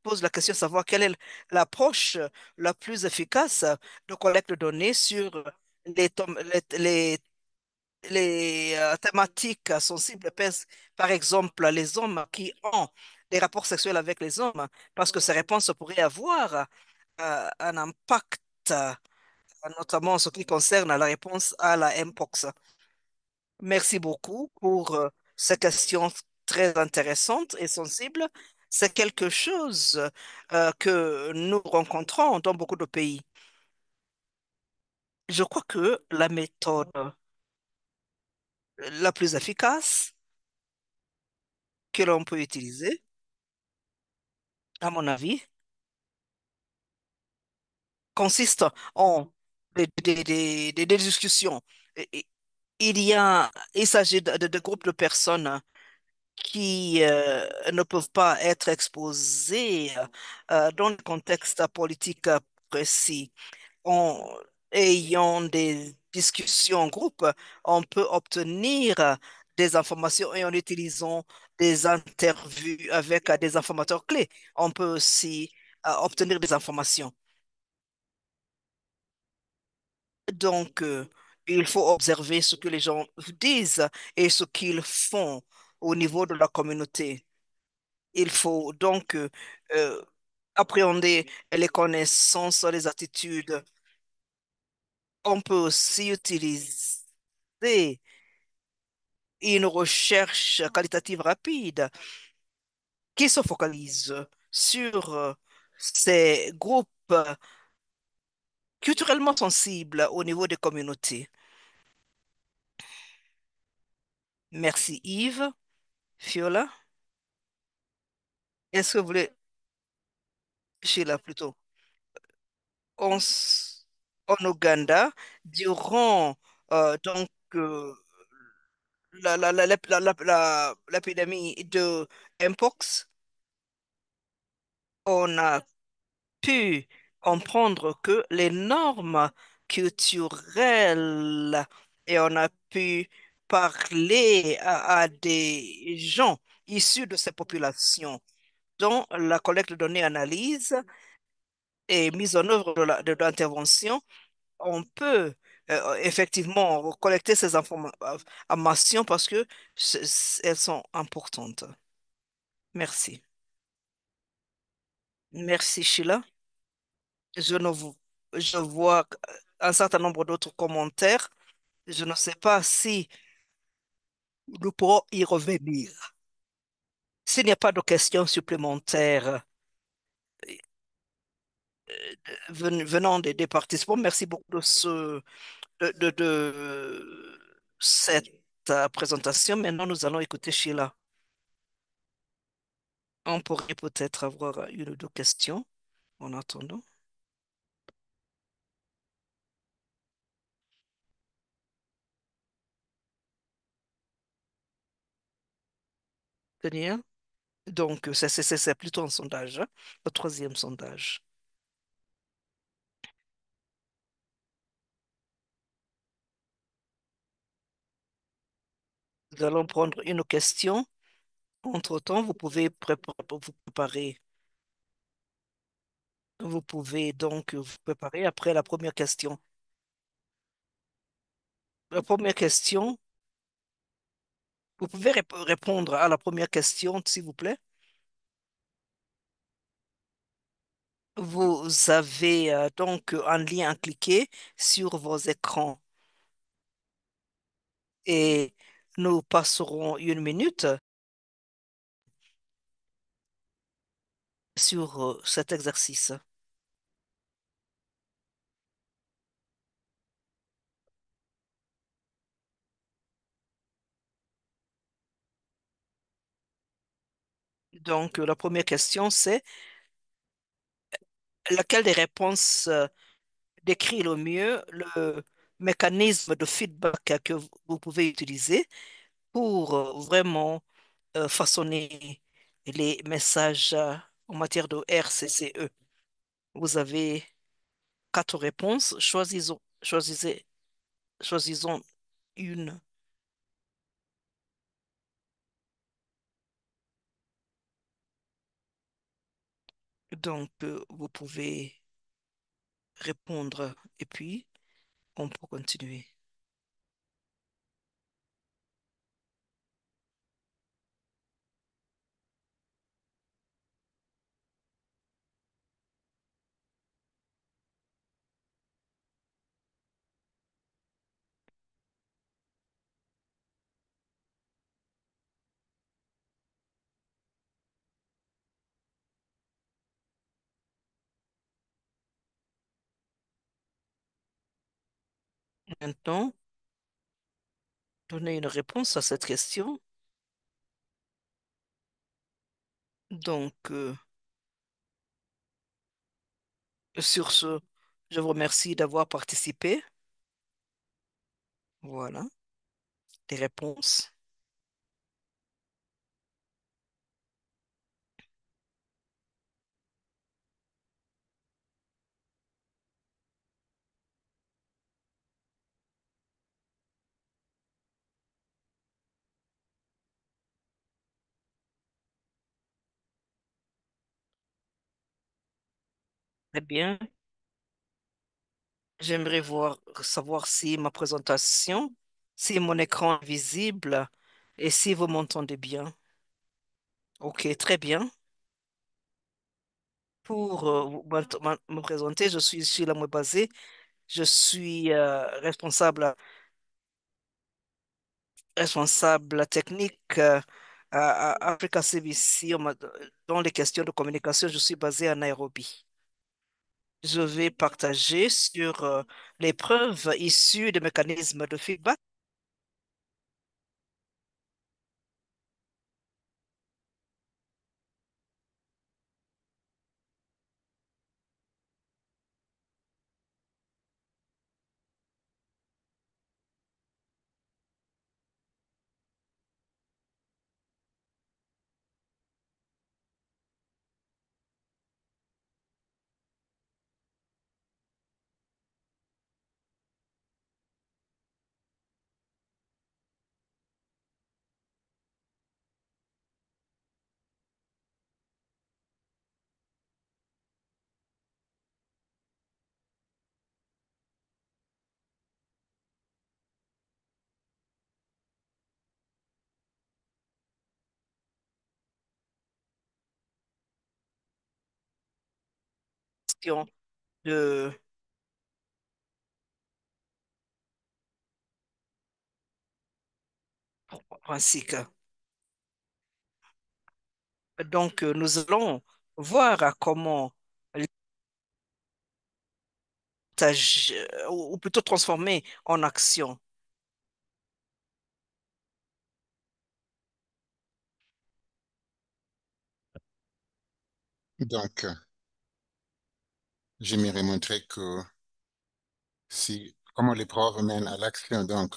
pose la question de savoir quelle est l'approche la plus efficace de collecte de données sur les les thématiques sensibles pèsent, par exemple, les hommes qui ont des rapports sexuels avec les hommes, parce que ces réponses pourraient avoir un impact, notamment en ce qui concerne la réponse à la Mpox. Merci beaucoup pour ces questions très intéressantes et sensibles. C'est quelque chose que nous rencontrons dans beaucoup de pays. Je crois que la méthode la plus efficace que l'on peut utiliser, à mon avis, consiste en des discussions. Et il s'agit de groupes de personnes qui ne peuvent pas être exposées dans le contexte politique précis. En ayant des discussions en groupe, on peut obtenir des informations et en utilisant des interviews avec des informateurs clés, on peut aussi obtenir des informations. Donc, il faut observer ce que les gens disent et ce qu'ils font au niveau de la communauté. Il faut donc euh, appréhender les connaissances, les attitudes. On peut aussi utiliser une recherche qualitative rapide qui se focalise sur ces groupes culturellement sensibles au niveau des communautés. Merci Yves. Fiola, est-ce que vous voulez, Sheila plutôt, en, en Ouganda, durant donc l'épidémie de Mpox, on a pu comprendre que les normes culturelles et on a pu parler à des gens issus de ces populations dont la collecte de données analyse et mise en œuvre de l'intervention, on peut effectivement collecter ces informations parce que elles sont importantes. Merci. Merci, Sheila. Je ne vous, je vois un certain nombre d'autres commentaires. Je ne sais pas si nous pourrons y revenir. S'il n'y a pas de questions supplémentaires venant des participants, merci beaucoup de cette présentation. Maintenant, nous allons écouter Sheila. On pourrait peut-être avoir une ou deux questions en attendant. Daniel? Donc, c'est plutôt un sondage, hein, le troisième sondage. Nous allons prendre une question. Entre-temps, vous pouvez vous préparer. Vous pouvez donc vous préparer après la première question. La première question, vous pouvez répondre à la première question, s'il vous plaît. Vous avez donc un lien à cliquer sur vos écrans et nous passerons une minute sur cet exercice. Donc, la première question, c'est laquelle des réponses décrit le mieux le mécanisme de feedback que vous pouvez utiliser pour vraiment façonner les messages en matière de RCCE. Vous avez quatre réponses. Choisissons une. Donc, vous pouvez répondre et puis on peut continuer. maintenant donner une réponse à cette question. Donc, sur ce, je vous remercie d'avoir participé. Voilà, des réponses. Très bien. J'aimerais savoir si ma présentation, si mon écran est visible et si vous m'entendez bien. OK, très bien. Pour me présenter, je suis sur la basée. Je suis responsable technique à Africa CBC dans les questions de communication. Je suis basé à Nairobi. Je vais partager sur les preuves issues des mécanismes de feedback, question de Francisca. Donc, nous allons voir à comment ou plutôt transformer en action. Donc, j'aimerais montrer que comment l'épreuve mène à l'action, donc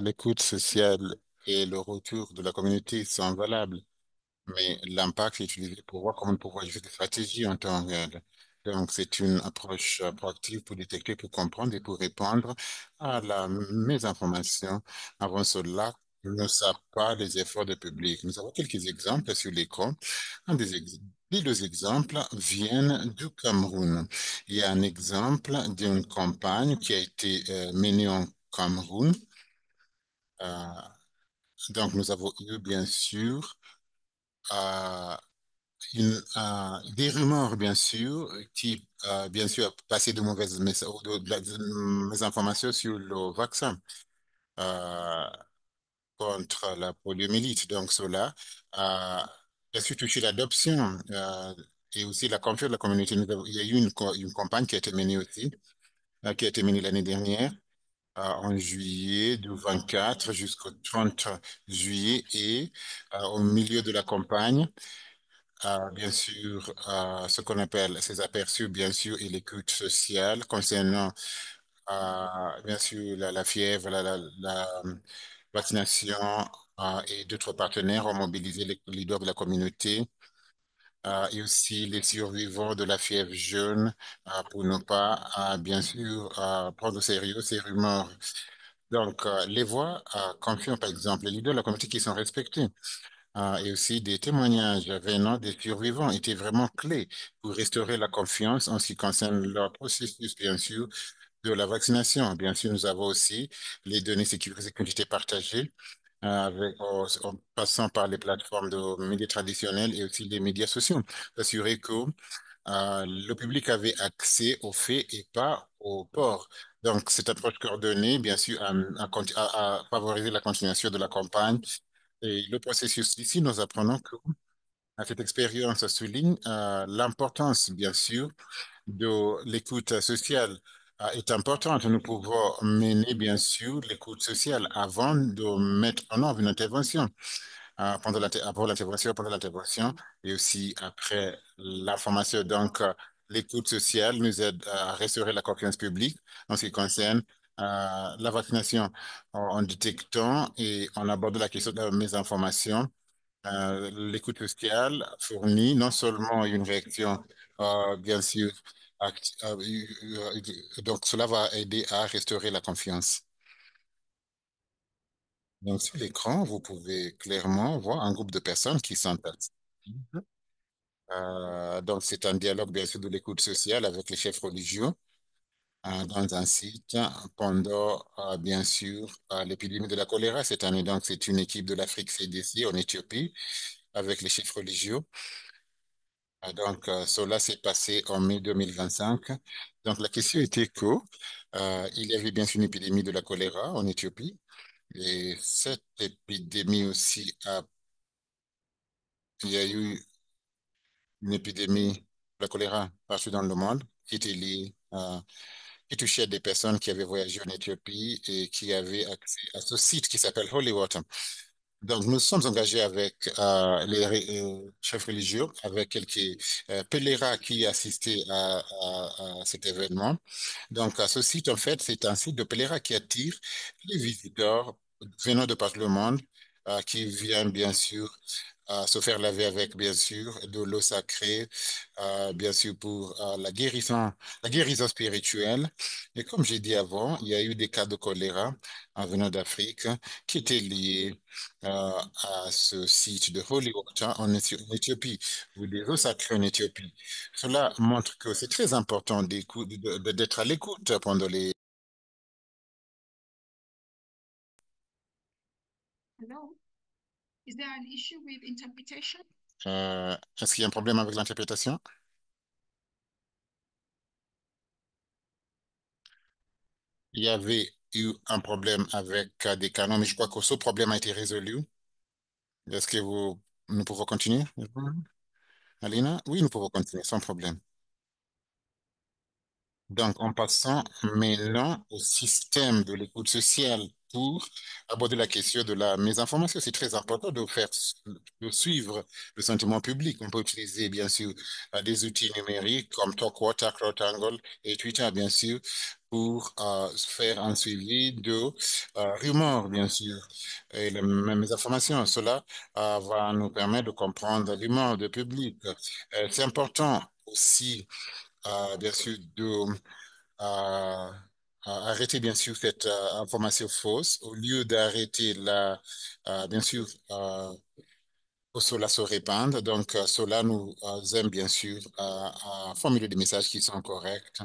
l'écoute sociale et le retour de la communauté sont valables. Mais l'impact est utilisé pour voir comment pouvoir utiliser des stratégies en temps réel. Donc, c'est une approche proactive pour détecter, pour comprendre et pour répondre à la mésinformation. Avant cela, nous ne savons pas les efforts du public. Nous avons quelques exemples sur l'écran. Les deux exemples viennent du Cameroun. Il y a un exemple d'une campagne qui a été menée en Cameroun. Euh, donc, nous avons eu, bien sûr, euh, des rumeurs, bien sûr, qui, bien sûr, passaient de mauvaises informations sur le vaccin euh, contre la poliomyélite. Donc, cela a bien sûr touché l'adoption et aussi la confiance de la communauté. Il y a eu une campagne qui a été menée aussi, qui a été menée l'année dernière. En juillet du 24 jusqu'au 30 juillet et au milieu de la campagne, bien sûr, ce qu'on appelle ces aperçus, bien sûr, et l'écoute sociale concernant, bien sûr, la fièvre, la vaccination, et d'autres partenaires ont mobilisé les leaders de la communauté, et aussi les survivants de la fièvre jaune, pour ne pas, bien sûr, prendre au sérieux ces rumeurs. Donc, les voix confirment, par exemple, les leaders de la communauté qui sont respectés. Et aussi des témoignages venant des survivants étaient vraiment clés pour restaurer la confiance en ce qui concerne leur processus, bien sûr, de la vaccination. Bien sûr, nous avons aussi les données sécurisées qui ont été partagées en passant par les plateformes de médias traditionnels et aussi les médias sociaux, s'assurer que le public avait accès aux faits et pas aux ports. Donc, cette approche coordonnée, bien sûr, a favorisé la continuation de la campagne et le processus ici, nous apprenons que cette expérience souligne l'importance, bien sûr, de l'écoute sociale est importante. Nous pouvons mener, bien sûr, l'écoute sociale avant de mettre en œuvre une intervention. Avant l'intervention, pendant l'intervention et aussi après la formation. Donc, l'écoute sociale nous aide à restaurer la confiance publique en ce qui concerne la vaccination en détectant et en abordant la question de la mésinformation. L'écoute sociale fournit non seulement une réaction, bien sûr, donc cela va aider à restaurer la confiance. Donc, sur l'écran, vous pouvez clairement voir un groupe de personnes qui sont assises. Donc, c'est un dialogue, bien sûr, de l'écoute sociale avec les chefs religieux dans un site pendant, bien sûr, l'épidémie de la choléra cette année. Donc, c'est une équipe de l'Afrique CDC en Éthiopie avec les chefs religieux. Donc, cela s'est passé en mai 2025. Donc, la question était que il y avait bien sûr une épidémie de la choléra en Éthiopie. Et cette épidémie aussi, il y a eu une épidémie de la choléra partout dans le monde qui était liée, qui touchait des personnes qui avaient voyagé en Éthiopie et qui avaient accès à ce site qui s'appelle Holy Water. Donc, nous sommes engagés avec les chefs religieux, avec quelques pèlerins qui assistaient à cet événement. Donc, à ce site, en fait, c'est un site de pèlerin qui attire les visiteurs venant de partout le monde, qui viennent bien sûr se faire laver avec, bien sûr, de l'eau sacrée, bien sûr, pour la guérison spirituelle. Et comme j'ai dit avant, il y a eu des cas de choléra en venant d'Afrique qui étaient liés à ce site de Holy Water en Éthiopie, ou des eaux sacrées en Éthiopie. Cela montre que c'est très important d'être à l'écoute pendant les... Hello, is there an issue with interpretation? Est-ce qu'il y a un problème avec l'interprétation? Il y avait eu un problème avec des canaux, mais je crois que ce problème a été résolu. Est-ce que nous pouvons continuer? Alina? Oui, nous pouvons continuer sans problème. Donc, en passant maintenant au système de l'écoute sociale pour aborder la question de la mésinformation, c'est très important de suivre le sentiment public. On peut utiliser, bien sûr, des outils numériques comme Talkwater, CrowdTangle et Twitter, bien sûr, pour faire un suivi de rumeurs, bien sûr, et les mêmes informations. Cela va nous permettre de comprendre l'humeur du public. C'est important aussi, bien sûr, à, à arrêter bien sûr cette information fausse au lieu d'arrêter bien sûr pour cela se répandre. Donc cela nous aime bien sûr à formuler des messages qui sont corrects.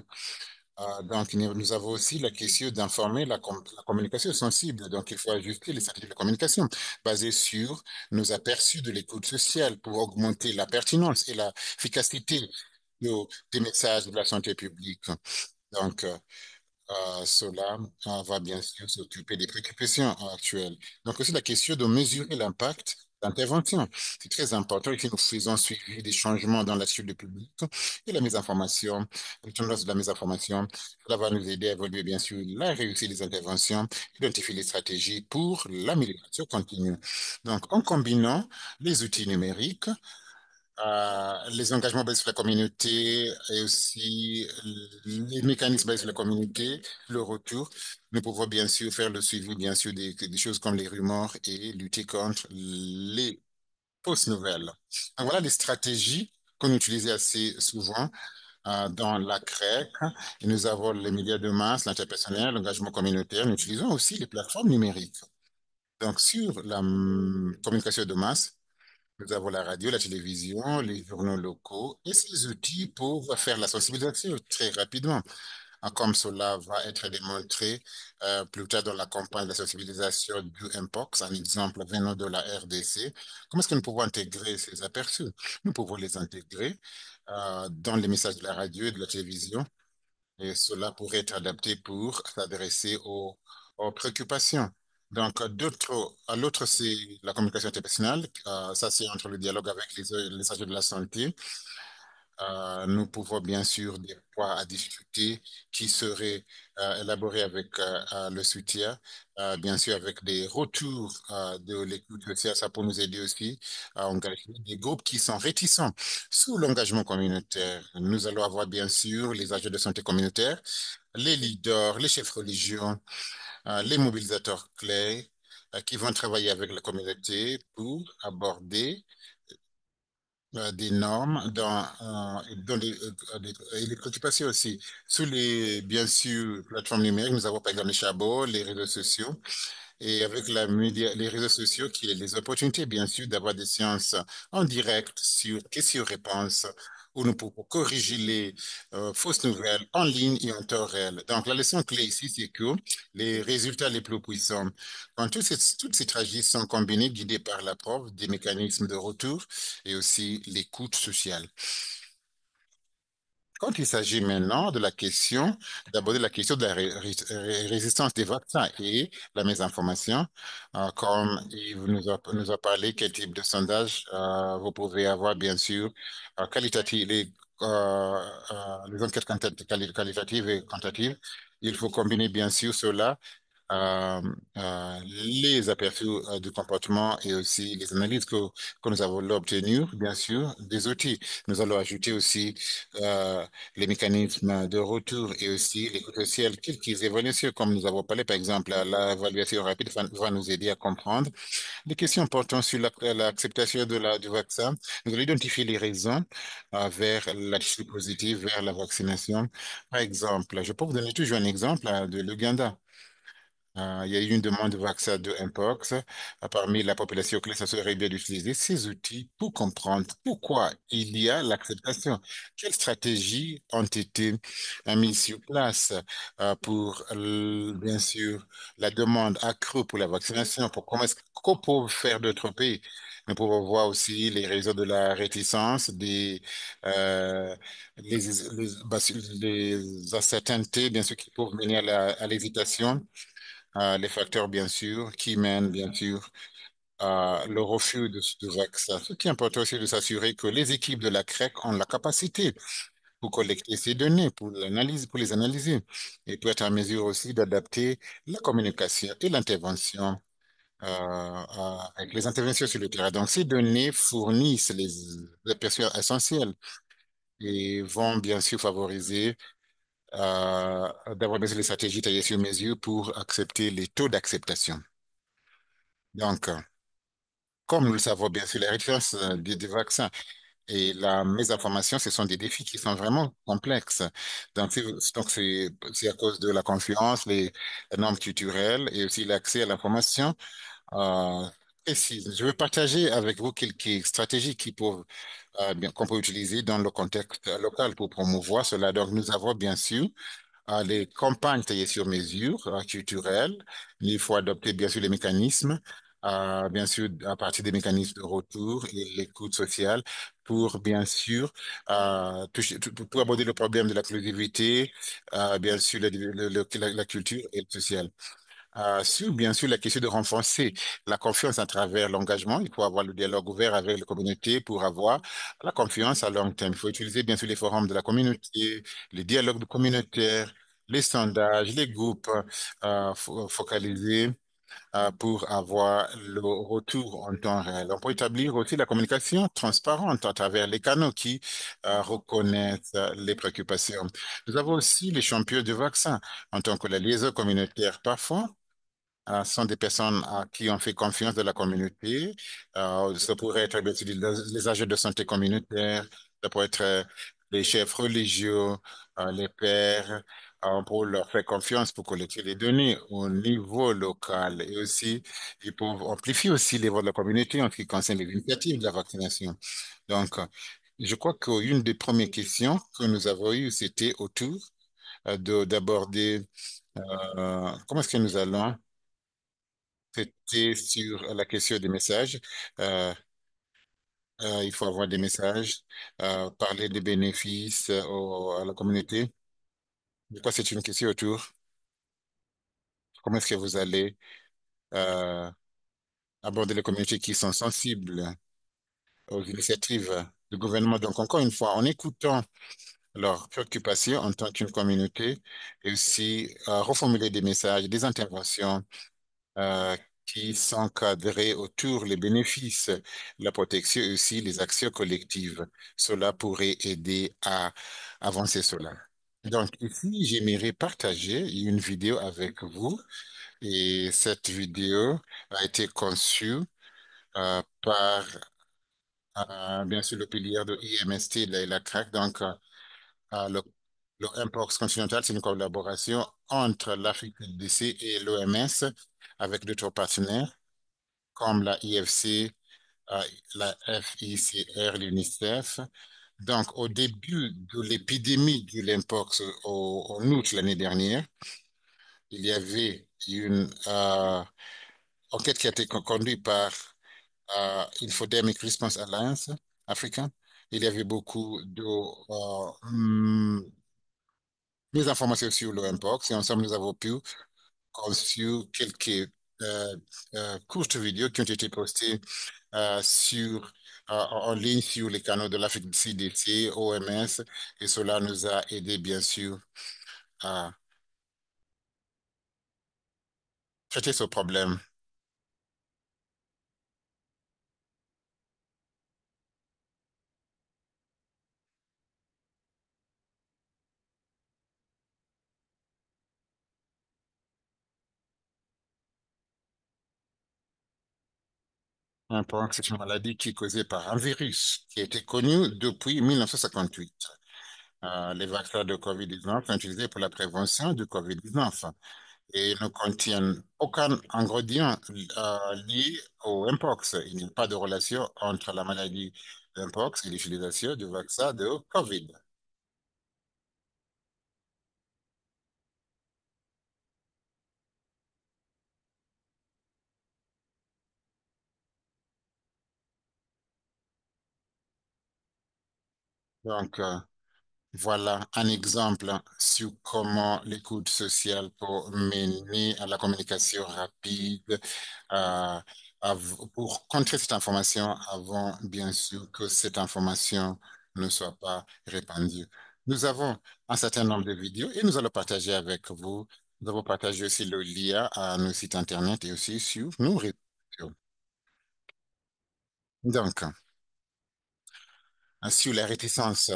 Donc nous avons aussi la question d'informer la communication sensible. Donc il faut ajuster les stratégies de communication basées sur nos aperçus de l'écoute sociale pour augmenter la pertinence et l'efficacité des messages de la santé publique. Donc, cela va bien sûr s'occuper des préoccupations actuelles. Donc aussi la question de mesurer l'impact d'intervention. C'est très important et que nous faisons suivi des changements dans l'attitude du public et la mésinformation, la tendance de la mésinformation. Cela va nous aider à évaluer bien sûr la réussite des interventions, identifier les stratégies pour l'amélioration continue. Donc en combinant les outils numériques, les engagements basés sur la communauté et aussi les mécanismes basés sur la communauté, le retour. Nous pouvons bien sûr faire le suivi, bien sûr, des choses comme les rumeurs et lutter contre les fausses nouvelles. Donc, voilà les stratégies qu'on utilise assez souvent dans la CREC. Et nous avons les médias de masse, l'interpersonnel, l'engagement communautaire. Nous utilisons aussi les plateformes numériques. Donc, sur la communication de masse, nous avons la radio, la télévision, les journaux locaux et ces outils pour faire la sensibilisation très rapidement. Comme cela va être démontré plus tard dans la campagne de sensibilisation du Mpox, un exemple venant de la RDC. Comment est-ce que nous pouvons intégrer ces aperçus? Nous pouvons les intégrer dans les messages de la radio et de la télévision et cela pourrait être adapté pour s'adresser aux préoccupations. Donc, à l'autre, c'est la communication interpersonnelle. Ça, c'est entre le dialogue avec les agents de la santé Nous pouvons bien sûr des points à discuter qui seraient élaborés avec le soutien, bien sûr avec des retours de l'écoute sociale, ça pour nous aider aussi à engager des groupes qui sont réticents sous l'engagement communautaire. Nous allons avoir bien sûr les agents de santé communautaire, les leaders, les chefs religieux, les mobilisateurs clés qui vont travailler avec la communauté pour aborder des normes dans et les préoccupations aussi. Sous les, bien sûr, plateformes numériques, nous avons par exemple les chabots, les réseaux sociaux, et avec les réseaux sociaux, qui est les opportunités, bien sûr, d'avoir des séances en direct sur questions-réponses, où nous pouvons corriger les fausses nouvelles en ligne et en temps réel. Donc, la leçon clé ici, c'est que les résultats les plus puissants, quand toutes ces stratégies sont combinées, guidées par la preuve des mécanismes de retour et aussi l'écoute sociale. Quand il s'agit maintenant de la question, d'aborder la question de la résistance des vaccins et la mésinformation, comme Yves nous a parlé, quel type de sondage vous pouvez avoir, bien sûr, qualitatif, les enquêtes qualitatives et quantitatives. Il faut combiner, bien sûr, cela euh, les aperçus du comportement et aussi les analyses que nous avons obtenues, bien sûr, des outils. Nous allons ajouter aussi les mécanismes de retour et aussi les potentiels qu'ils évoluent sur, comme nous avons parlé, par exemple, l'évaluation rapide va nous aider à comprendre les questions portant sur l'acceptation du vaccin. Nous allons identifier les raisons vers l'attitude positive, vers la vaccination. Par exemple, je peux vous donner toujours un exemple de l'Ouganda. Il y a eu une demande de vaccin de Mpox. Parmi la population clé, ça serait bien d'utiliser ces outils pour comprendre pourquoi il y a l'acceptation. Quelles stratégies ont été mises sur place pour, bien sûr, la demande accrue pour la vaccination, pour comment est-ce qu'on peut faire d'autres pays. Nous pouvons voir aussi les raisons de la réticence, euh, les, les incertitudes, bien sûr, qui peuvent mener à l'hésitation, les facteurs, bien sûr, qui mènent, bien sûr, à le refus de vaccin. Ce qui est important aussi de s'assurer que les équipes de la CREC ont la capacité pour collecter ces données, pour les analyser et pour être en mesure aussi d'adapter la communication et l'intervention avec les interventions sur le terrain. Donc, ces données fournissent les aperçus essentiels et vont bien sûr favoriser d'avoir besoin de stratégies taillées sur mesure pour accepter les taux d'acceptation. Donc, comme nous le savons bien sûr, la référence des vaccins et la mésinformation, ce sont des défis qui sont vraiment complexes. Donc c'est à cause de la confiance, les normes culturelles et aussi l'accès à l'information euh, précise. Je vais partager avec vous quelques stratégies qu'on peut utiliser dans le contexte local pour promouvoir cela. Donc, nous avons bien sûr les campagnes taillées sur mesure, culturelles. Il faut adopter, bien sûr, les mécanismes, bien sûr, à partir des mécanismes de retour et l'écoute sociale pour, bien sûr, pour aborder le problème de l'inclusivité, bien sûr, la culture et le social. Sur, bien sûr, la question de renforcer la confiance à travers l'engagement. Il faut avoir le dialogue ouvert avec la communauté pour avoir la confiance à long terme. Il faut utiliser, bien sûr, les forums de la communauté, les dialogues communautaires, les sondages, les groupes focalisés pour avoir le retour en temps réel. On peut établir aussi la communication transparente à travers les canaux qui reconnaissent les préoccupations. Nous avons aussi les champions du vaccin en tant que la liaison communautaire parfois sont des personnes à qui on fait confiance de la communauté. Ça pourrait être bien sûr, les agents de santé communautaire, ça pourrait être les chefs religieux, les pères. Pour leur faire confiance pour collecter les données au niveau local et aussi, ils peuvent amplifier aussi les voix de la communauté en ce qui concerne les initiatives de la vaccination. Donc, je crois qu'une des premières questions que nous avons eues, c'était autour d'aborder comment est-ce que nous allons. C'était sur la question des messages. Euh, il faut avoir des messages, parler des bénéfices à la communauté. Je crois que c'est une question autour. Comment est-ce que vous allez euh, aborder les communautés qui sont sensibles aux initiatives du gouvernement. Donc, encore une fois, en écoutant leurs préoccupations en tant qu'une communauté et aussi reformuler des messages, des interventions euh, qui sont cadrées autour les bénéfices, la protection et aussi les actions collectives. Cela pourrait aider à avancer cela. Donc, ici, j'aimerais partager une vidéo avec vous et cette vidéo a été conçue par, bien sûr, le pilier de IMST, la CRAC. Donc, le, le Mpox Continental, c'est une collaboration entre l'Afrique du Sud et l'OMS avec d'autres partenaires comme la IFC, la FICR, l'UNICEF. Donc, au début de l'épidémie du Mpox en août l'année dernière, il y avait une enquête qui a été conduite par Infodemic Response Alliance africain. Il y avait beaucoup de des informations sur le Mpox et ensemble nous avons pu conçu quelques euh, courtes vidéos qui ont été postées en ligne sur les canaux de l'Afrique du CDC, OMS, et cela nous a aidé bien sûr à traiter ce problème. Mpox, c'est une maladie qui est causée par un virus qui a été connu depuis 1958. Les vaccins de COVID-19 sont utilisés pour la prévention du COVID-19 et ne contiennent aucun ingrédient lié au Mpox. Il n'y a pas de relation entre la maladie Mpox et l'utilisation du vaccin de COVID. Donc, voilà un exemple sur comment l'écoute sociale peut mener à la communication rapide, euh, pour contrer cette information avant, bien sûr, que cette information ne soit pas répandue. Nous avons un certain nombre de vidéos et nous allons partager avec vous. Nous avons partagé aussi le lien à nos sites Internet et aussi sur nos réseaux sociaux. Donc, sur la réticence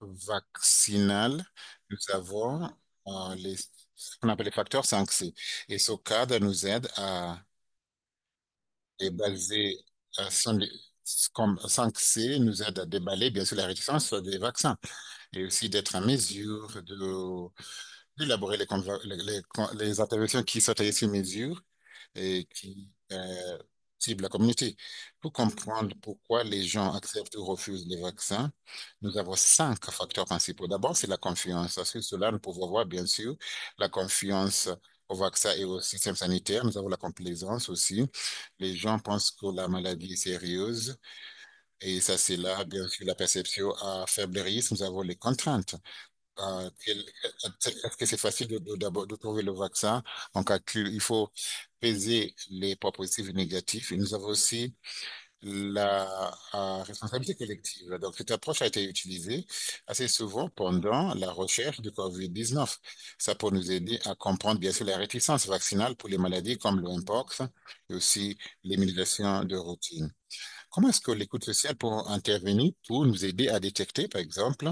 vaccinale, nous avons ce qu'on appelle les facteurs 5C. Et ce cadre nous aide à déballer, comme 5C nous aide à déballer, bien sûr, la réticence des vaccins et aussi d'être en mesure d'élaborer les interventions qui sont sur mesure et qui cible la communauté. Pour comprendre pourquoi les gens acceptent ou refusent les vaccins, nous avons cinq facteurs principaux. D'abord, c'est la confiance. Sur cela, nous pouvons voir, bien sûr, la confiance au vaccin et au système sanitaire. Nous avons la complaisance aussi. Les gens pensent que la maladie est sérieuse. Et ça, c'est là, bien sûr, la perception à faible risque. Nous avons les contraintes. Est-ce que c'est facile d'abord de trouver le vaccin? On calcule, il faut peser les points positifs et négatifs. Et nous avons aussi la responsabilité collective. Donc, cette approche a été utilisée assez souvent pendant la recherche du COVID-19. Ça pour nous aider à comprendre, bien sûr, la réticence vaccinale pour les maladies comme le Mpox et aussi l'immunisation de routine. Comment est-ce que l'écoute sociale peut intervenir pour nous aider à détecter, par exemple,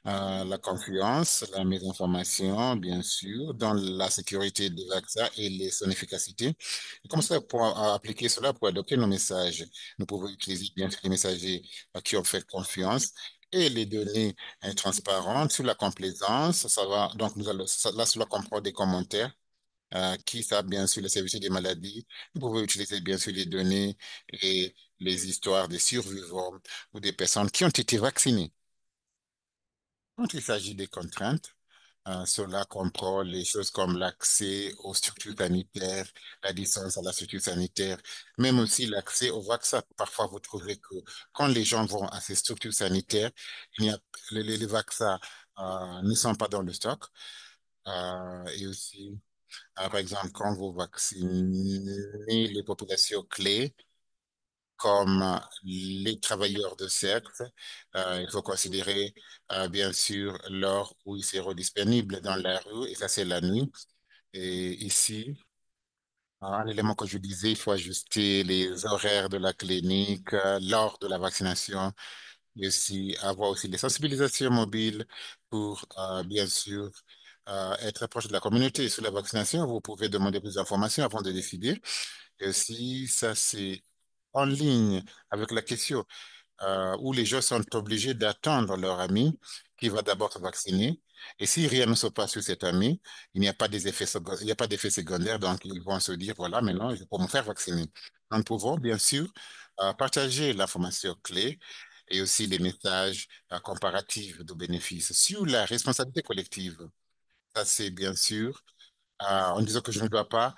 la confiance, la mise en formation, bien sûr, dans la sécurité des vaccins et son efficacité? Et comment ça pour appliquer cela pour adopter nos messages? Nous pouvons utiliser bien sûr les messagers à qui on fait confiance et les données transparentes sur la complaisance. Ça va, donc, là, cela comprend des commentaires. Qui savent bien sûr la sévérité des maladies. Nous pouvons utiliser bien sûr les données et les histoires des survivants ou des personnes qui ont été vaccinées. Quand il s'agit des contraintes, cela comprend les choses comme l'accès aux structures sanitaires, la distance à la structure sanitaire, même aussi l'accès aux vaccins. Parfois, vous trouverez que quand les gens vont à ces structures sanitaires, il n'y a, les vaccins ne sont pas dans le stock. Et aussi, par exemple, quand vous vaccinez les populations clés, comme les travailleurs de sexe. Il faut considérer, bien sûr, l'heure où ils seront disponibles dans la rue, et ça, c'est la nuit. Et ici, un élément que je disais, il faut ajuster les horaires de la clinique, lors de la vaccination, et aussi avoir aussi des sensibilisations mobiles pour, bien sûr, être proche de la communauté. Sur la vaccination, vous pouvez demander plus d'informations avant de décider. Et aussi, ça, c'est en ligne avec la question où les gens sont obligés d'attendre leur ami qui va d'abord se vacciner. Et si rien ne se passe sur cet ami, il n'y a pas il n'y a pas d'effet secondaire, donc ils vont se dire, voilà, maintenant, je peux me faire vacciner. Nous pouvons, bien sûr, partager l'information clé et aussi les messages comparatifs de bénéfices sur la responsabilité collective. Ça, c'est bien sûr en disant que je ne dois pas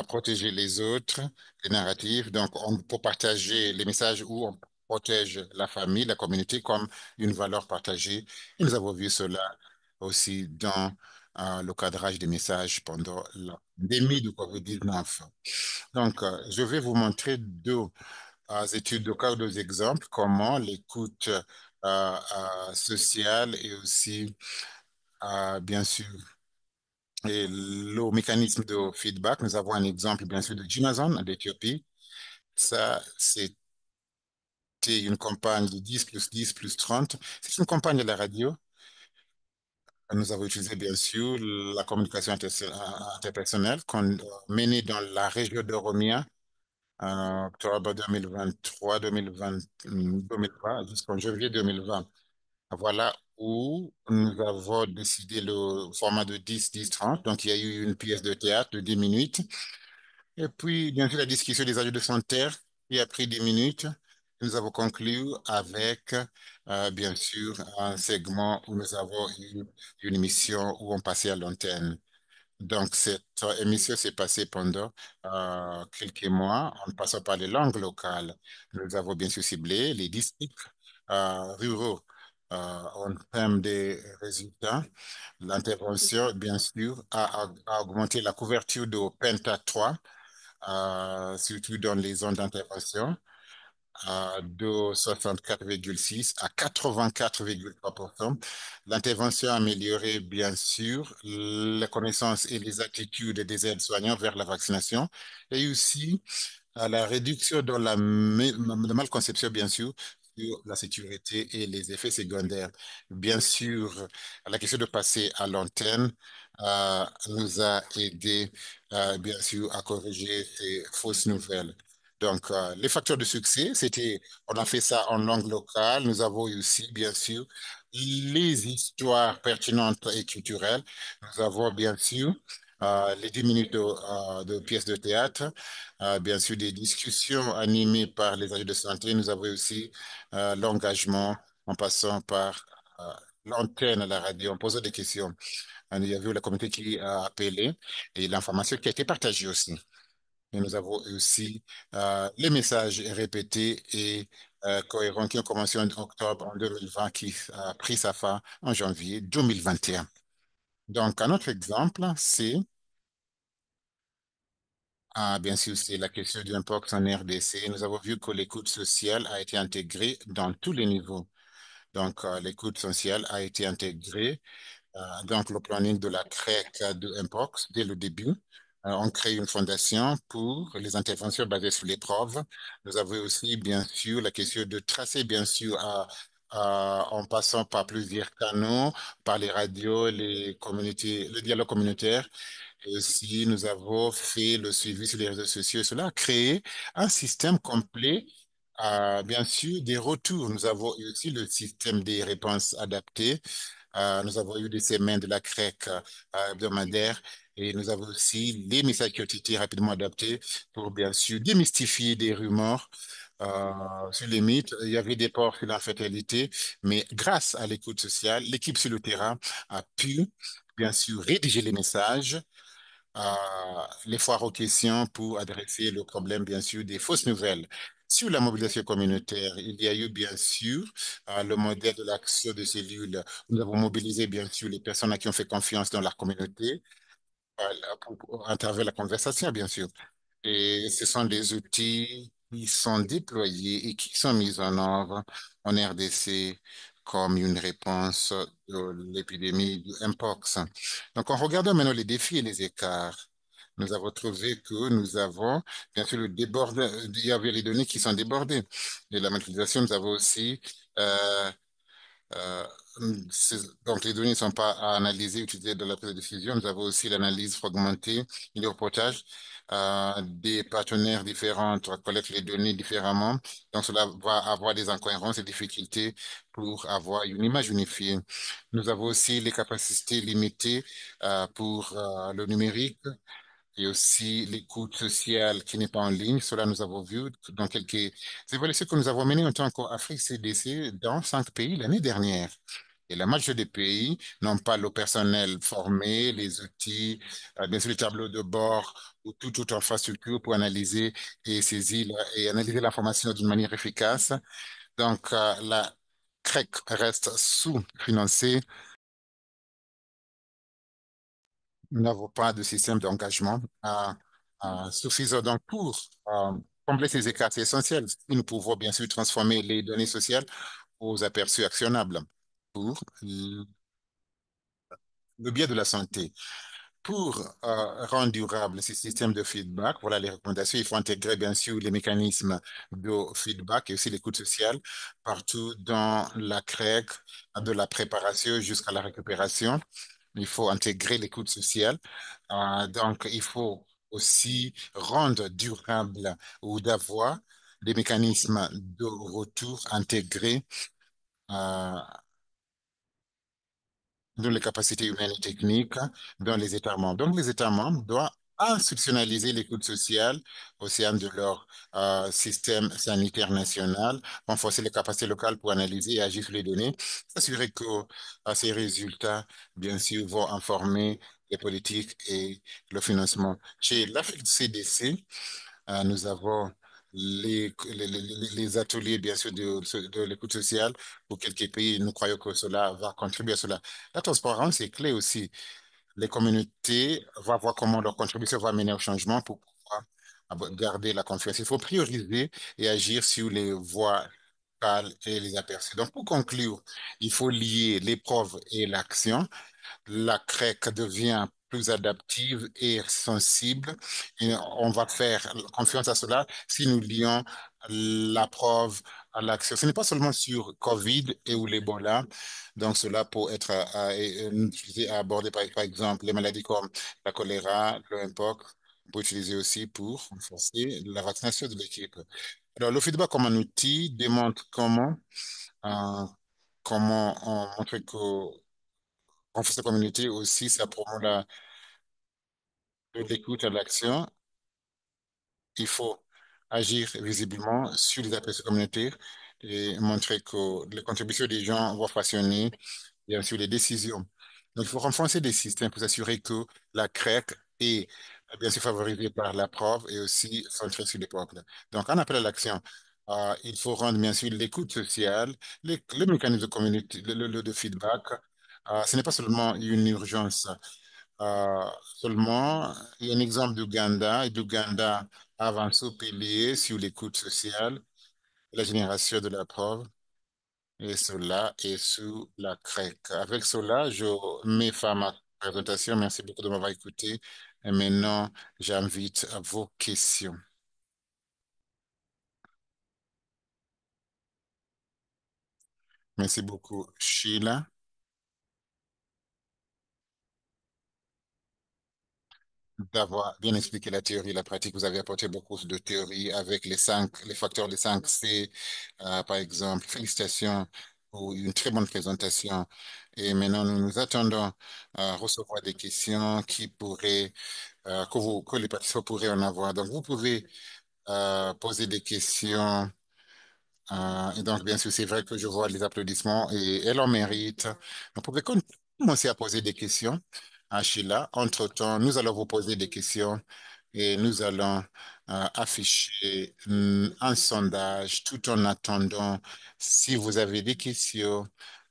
protéger les autres, les narratifs. Donc, on peut partager les messages où on protège la famille, la communauté comme une valeur partagée. Et nous avons vu cela aussi dans le cadrage des messages pendant la pandémie du COVID-19. Donc, je vais vous montrer deux études de cas, deux exemples, comment l'écoute sociale et aussi, bien sûr, et le mécanisme de feedback, nous avons un exemple, bien sûr, de Amazon d'Éthiopie. Ça, c'était une campagne de 10 plus 10 plus 30. C'est une campagne de la radio. Nous avons utilisé, bien sûr, la communication interpersonnelle qu'on menée dans la région d'Oromia en octobre 2023, 2020, 2020 jusqu'en janvier 2020. Voilà où nous avons décidé le format de 10, 10, 30. Donc, il y a eu une pièce de théâtre de 10 minutes. Et puis, bien sûr, la discussion des adultes de terre qui a pris 10 minutes. Nous avons conclu avec, bien sûr, un segment où nous avons eu une émission où on passait à l'antenne. Donc, cette émission s'est passée pendant quelques mois en passant par les langues locales. Nous avons bien sûr ciblé les districts ruraux en termes des résultats. L'intervention, bien sûr, a augmenté la couverture de Penta 3, surtout dans les zones d'intervention, de 64,6 à 84,3%. L'intervention a amélioré, bien sûr, les connaissances et les attitudes des aides-soignants vers la vaccination et aussi à la réduction dans la malconception, bien sûr, sur la sécurité et les effets secondaires. Bien sûr, la question de passer à l'antenne nous a aidé, bien sûr, à corriger ces fausses nouvelles. Donc, les facteurs de succès, on a fait ça en langue locale. Nous avons aussi, bien sûr, les histoires pertinentes et culturelles. Nous avons, bien sûr, les 10 minutes de pièces de théâtre, bien sûr, des discussions animées par les agents de santé. Nous avons aussi l'engagement en passant par l'antenne à la radio, en posant des questions. Il y avait la communauté qui a appelé et l'information qui a été partagée aussi. Et nous avons aussi les messages répétés et cohérents qui ont commencé en octobre en 2020, qui a pris sa fin en janvier 2021. Donc, un autre exemple, c'est, bien sûr, c'est la question du impact en RDC. Nous avons vu que l'écoute sociale a été intégrée dans tous les niveaux. Donc, l'écoute sociale a été intégrée donc, le planning de la CREC de Mpox dès le début. On crée une fondation pour les interventions basées sur les preuves. Nous avons aussi, bien sûr, la question de tracer, bien sûr, en passant par plusieurs canaux, par les radios, les communautés, le dialogue communautaire. Et aussi, nous avons fait le suivi sur les réseaux sociaux. Cela a créé un système complet. Bien sûr, des retours. Nous avons eu aussi le système des réponses adaptées. Nous avons eu des semaines de la CREC hebdomadaire et nous avons aussi les messages qui ont été rapidement adaptés pour bien sûr démystifier des rumeurs sur les mythes. Il y avait des ports sur l'infertilité, mais grâce à l'écoute sociale, l'équipe sur le terrain a pu bien sûr rédiger les messages, les foires aux questions pour adresser le problème, bien sûr, des fausses nouvelles. Sur la mobilisation communautaire, il y a eu, bien sûr, le modèle de l'action de cellules. Nous avons mobilisé, bien sûr, les personnes à qui on fait confiance dans la communauté, à travers la conversation, bien sûr. Et ce sont des outils qui sont déployés et qui sont mis en œuvre en RDC comme une réponse de l'épidémie du Mpox. Donc, en regardant maintenant les défis et les écarts, nous avons trouvé que nous avons, bien sûr, le déborde, il y avait les données qui sont débordées. Et la mutualisation, nous avons aussi euh, euh, donc, les données ne sont pas à analyser, utiliser dans la prise de décision. Nous avons aussi l'analyse fragmentée et le reportage des partenaires différents collectent les données différemment. Donc, cela va avoir des incohérences et difficultés pour avoir une image unifiée. Nous avons aussi les capacités limitées pour le numérique et aussi l'écoute sociale qui n'est pas en ligne. Cela, nous avons vu dans quelques évaluations que nous avons menées en tant qu'Afrique CDC dans 5 pays l'année dernière. Et la majorité des pays n'ont pas le personnel formé, les outils, bien sûr les tableaux de bord ou toute autre infrastructure pour analyser et saisir et analyser l'information d'une manière efficace. Donc, la CREC reste sous-financée. Nous n'avons pas de système d'engagement suffisant. Donc, pour combler ces écarts, c'est essentiel. Nous pouvons bien sûr transformer les données sociales aux aperçus actionnables pour le biais de la santé. Pour rendre durable ces systèmes de feedback, voilà les recommandations. Il faut intégrer bien sûr les mécanismes de feedback et aussi l'écoute sociale partout dans la CREC, de la préparation jusqu'à la récupération. Il faut intégrer l'écoute sociale. Donc, il faut aussi rendre durable ou d'avoir des mécanismes de retour intégrés euh, dans les capacités humaines et techniques dans les États membres. Donc, les États membres doivent institutionnaliser l'écoute sociale au sein de leur système sanitaire national, renforcer les capacités locales pour analyser et agir sur les données, s'assurer que ces résultats, bien sûr, vont informer les politiques et le financement. Chez l'Afrique CDC, nous avons les ateliers, bien sûr, de l'écoute sociale pour quelques pays. Nous croyons que cela va contribuer à cela. La transparence est clé aussi. Les communautés vont voir comment leur contribution va mener au changement pour pouvoir garder la confiance. Il faut prioriser et agir sur les voies locales et les aperçus. Donc, pour conclure, il faut lier l'épreuve et l'action. La CREC devient plus adaptive et sensible. Et on va faire confiance à cela si nous lions la preuve à l'action. Ce n'est pas seulement sur COVID et ou l'Ebola. Donc, cela peut être utilisé à aborder, par exemple, les maladies comme la choléra, le Mpox. On peut utiliser aussi pour renforcer la vaccination de l'équipe. Alors, le feedback comme un outil démontre euh, comment on montre que renforcer la communauté aussi, ça promeut de l'écoute à l'action. Il faut agir visiblement sur les aspects communautaires et montrer que les contributions des gens vont façonner, bien sûr, les décisions. Donc, il faut renforcer des systèmes pour s'assurer que la CREC est, bien sûr, favorisée par la preuve et aussi centrée sur les peuples. Donc, on appelle à l'action. Il faut rendre, bien sûr, l'écoute sociale, le mécanisme de communauté, de feedback. Ce n'est pas seulement une urgence. Euh, Seulement, il y a un exemple d'Ouganda, et d'Ouganda avance au pilier sur l'écoute sociale, la génération de la preuve, et cela est sous la CREC. Avec cela, je mets fin à ma présentation. Merci beaucoup de m'avoir écouté. Et maintenant, j'invite à vos questions. Merci beaucoup, Sheila, d'avoir bien expliqué la théorie et la pratique. Vous avez apporté beaucoup de théories avec les facteurs des 5C, par exemple. Félicitations pour une très bonne présentation. Et maintenant, nous nous attendons à recevoir des questions que les participants pourraient en avoir. Donc, vous pouvez poser des questions. Et donc, bien sûr, c'est vrai que je vois les applaudissements et elle en mérite. Vous pouvez commencer à poser des questions à Sheila. Entre-temps, nous allons vous poser des questions et nous allons afficher un sondage tout en attendant si vous avez des questions,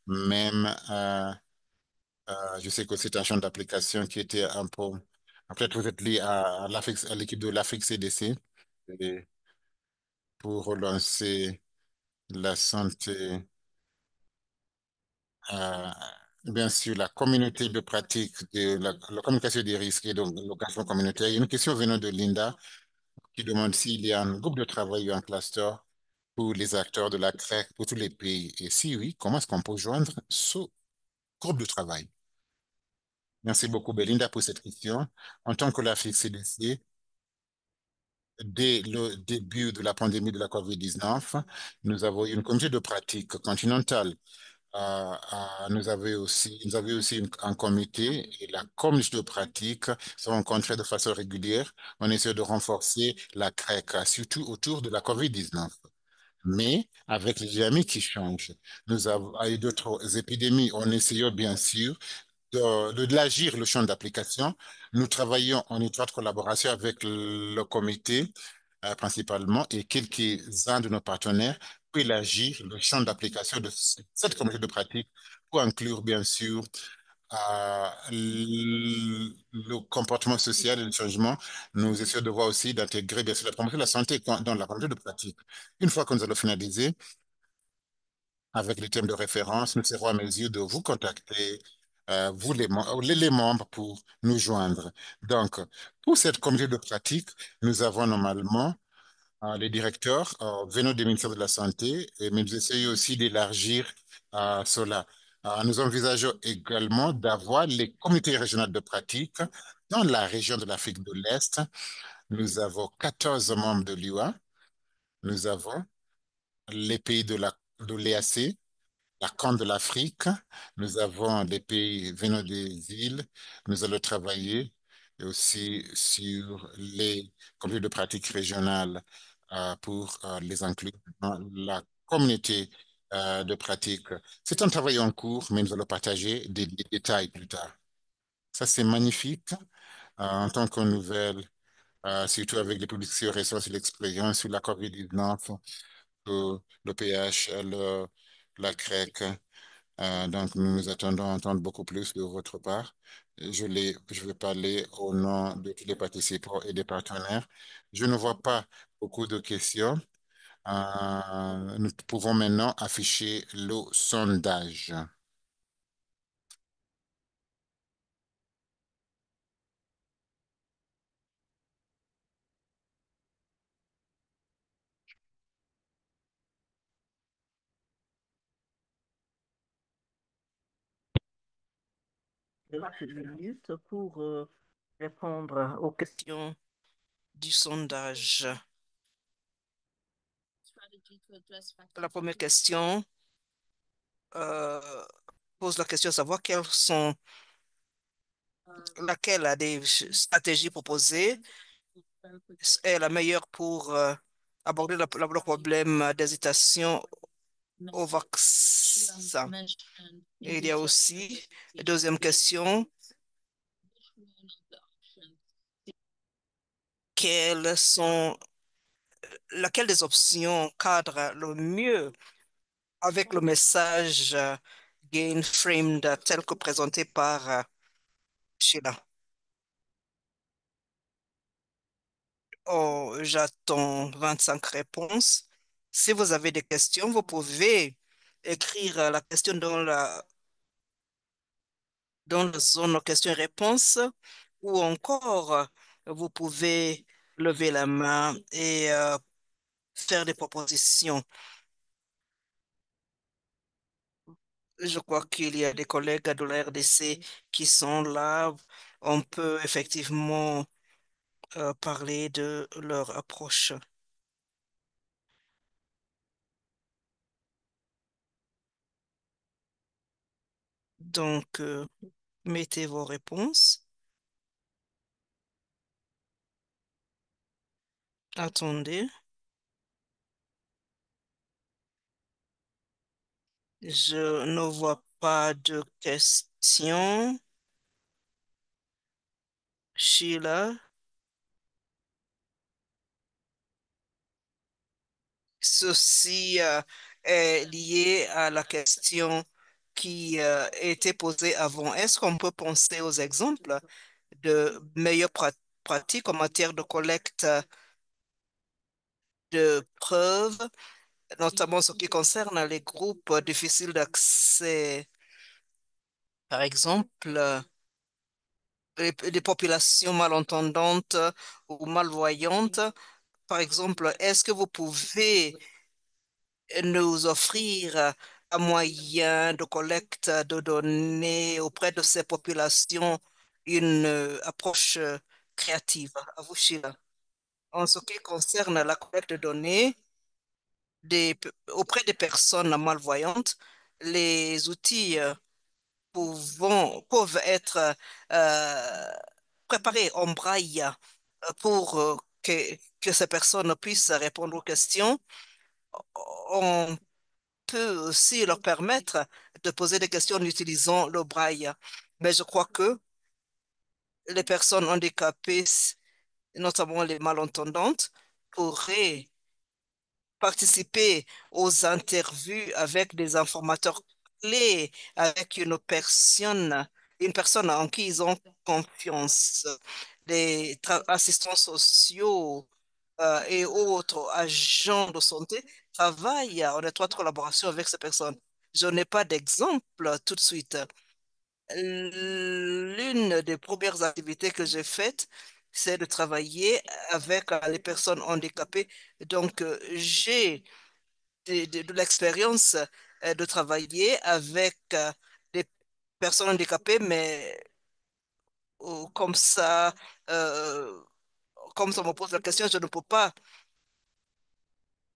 même, je sais que c'est un champ d'application qui était un peu, peut-être vous êtes lié à l'équipe de l'Afrique CDC. pour relancer la santé, euh, bien sûr, la communauté de pratique de la communication des risques et donc l'organisation communautaire. Il y a une question venant de Linda qui demande s'il y a un groupe de travail ou un cluster pour les acteurs de la CREC pour tous les pays. Et si oui, comment est-ce qu'on peut joindre ce groupe de travail? Merci beaucoup, Belinda, pour cette question. En tant que l'Afrique CDC, dès le début de la pandémie de la COVID-19, nous avons eu une communauté de pratique continentale. Nous avions aussi un comité et la communauté de pratique se rencontrait de façon régulière. On essaie de renforcer la CREC, surtout autour de la COVID-19. Mais avec les dynamiques qui changent, nous avons eu d'autres épidémies. On essayait bien sûr de l'élargir le champ d'application. Nous travaillons en étroite collaboration avec le comité principalement et quelques-uns de nos partenaires pour élargir le champ d'application de cette communauté de pratique pour inclure bien sûr le comportement social et le changement. Nous essayons de voir aussi d'intégrer bien sûr la promotion de la santé dans la communauté de pratique. Une fois que nous allons finaliser, avec les thèmes de référence, nous serons à mesure de vous contacter, vous les membres, pour nous joindre. Donc, pour cette communauté de pratique, nous avons normalement les directeurs venant des ministères de la Santé, mais nous essayons aussi d'élargir cela. Nous envisageons également d'avoir les comités régionaux de pratique dans la région de l'Afrique de l'Est. Nous avons 14 membres de l'UA. Nous avons les pays de l'EAC, la Corne de l'Afrique. Nous avons des pays venant des îles. Nous allons travailler aussi sur les comités de pratique régionales pour les inclure dans la communauté de pratique. C'est un travail en cours, mais nous allons partager des détails plus tard. Ça, c'est magnifique en tant que nouvelle, surtout avec les publications récentes sur l'expérience sur la COVID-19, le PH, la CREC. Donc, nous nous attendons à entendre beaucoup plus de votre part. Je vais parler au nom de tous les participants et des partenaires. Je ne vois pas beaucoup de questions. Nous pouvons maintenant afficher le sondage. Quelques minutes pour répondre aux questions du sondage. La première question euh, pose la question de savoir laquelle des stratégies proposées est la meilleure pour aborder le problème d'hésitation au vaccin. Et il y a aussi, deuxième question, quelles sont, laquelle des options cadre le mieux avec le message Gain Framed tel que présenté par Sheila? Oh, j'attends 25 réponses. Si vous avez des questions, vous pouvez écrire la question dans la zone questions-réponses ou encore vous pouvez lever la main et faire des propositions. Je crois qu'il y a des collègues de la RDC qui sont là. On peut effectivement parler de leur approche. Donc, mettez vos réponses. Attendez, je ne vois pas de questions. Sheila, ceci est lié à la question qui était posée avant. Est-ce qu'on peut penser aux exemples de meilleures pratiques en matière de collecte de preuves, notamment ce qui concerne les groupes difficiles d'accès. Par exemple, les populations malentendantes ou malvoyantes. Par exemple, est-ce que vous pouvez nous offrir un moyen de collecte de données auprès de ces populations, une approche créative? À vous, Sheila. En ce qui concerne la collecte de données auprès des personnes malvoyantes, les outils peuvent être euh, préparés en braille pour que ces personnes puissent répondre aux questions. On peut aussi leur permettre de poser des questions en utilisant le braille. Mais je crois que les personnes handicapées, notamment les malentendantes, pourraient participer aux interviews avec des informateurs clés, avec une personne en qui ils ont confiance. Les assistants sociaux et autres agents de santé travaillent en étroite collaboration avec ces personnes. Je n'ai pas d'exemple tout de suite. L'une des premières activités que j'ai faites, c'est de travailler avec les personnes handicapées. Donc, j'ai de l'expérience de travailler avec des personnes handicapées, mais comme euh, comme ça me pose la question, je ne peux pas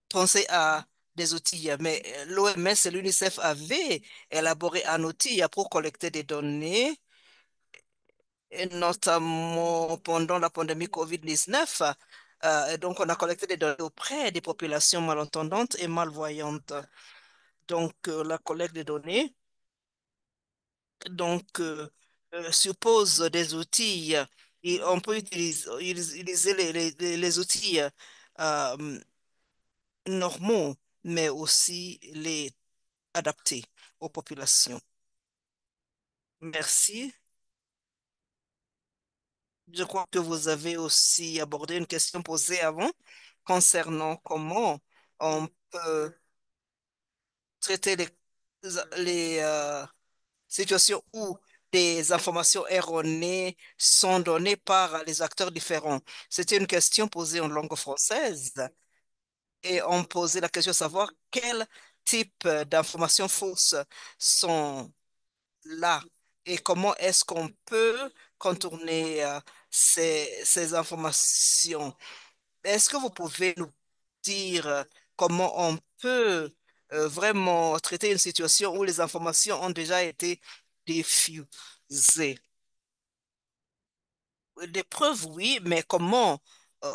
penser à des outils. Mais l'OMS et l'UNICEF avaient élaboré un outil pour collecter des données, et notamment pendant la pandémie COVID-19. Et donc, on a collecté des données auprès des populations malentendantes et malvoyantes. Donc, la collecte des données suppose des outils et on peut utiliser les outils euh, normaux, mais aussi les adapter aux populations. Merci. Je crois que vous avez aussi abordé une question posée avant concernant comment on peut traiter les situations où des informations erronées sont données par les acteurs différents. C'était une question posée en langue française et on posait la question de savoir quel type d'informations fausses sont là et comment est-ce qu'on peut contourner ces informations. Est-ce que vous pouvez nous dire comment on peut vraiment traiter une situation où les informations ont déjà été diffusées? Les preuves, oui, mais comment euh,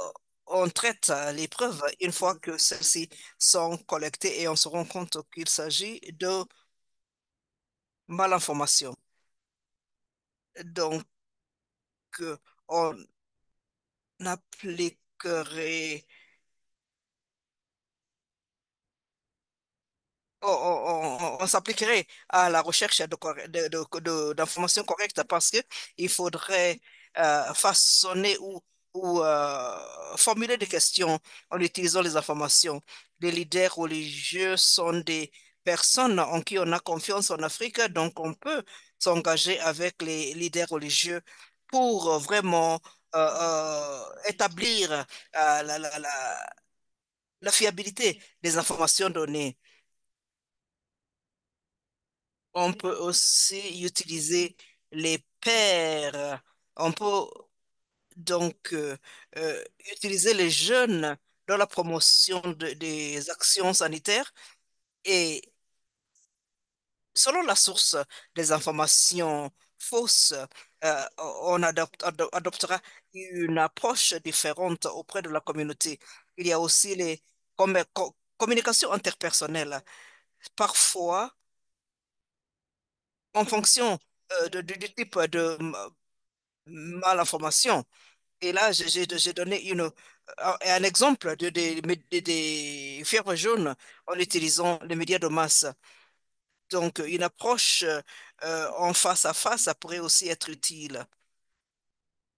on traite les preuves une fois que celles-ci sont collectées et on se rend compte qu'il s'agit de malinformation. Donc, on appliquerait on s'appliquerait à la recherche d'informations correctes parce que il faudrait façonner ou formuler des questions en utilisant les informations. Les leaders religieux sont des personnes en qui on a confiance en Afrique, donc on peut s'engager avec les leaders religieux pour vraiment établir la fiabilité des informations données. On peut aussi utiliser les pairs. On peut donc utiliser les jeunes dans la promotion des actions sanitaires et selon la source des informations fausses, on adoptera une approche différente auprès de la communauté. Il y a aussi les communications interpersonnelles. Parfois, en fonction du type de malinformation. Et là, j'ai donné un exemple des fièvres jaunes en utilisant les médias de masse. Donc, une approche en face à face, ça pourrait aussi être utile.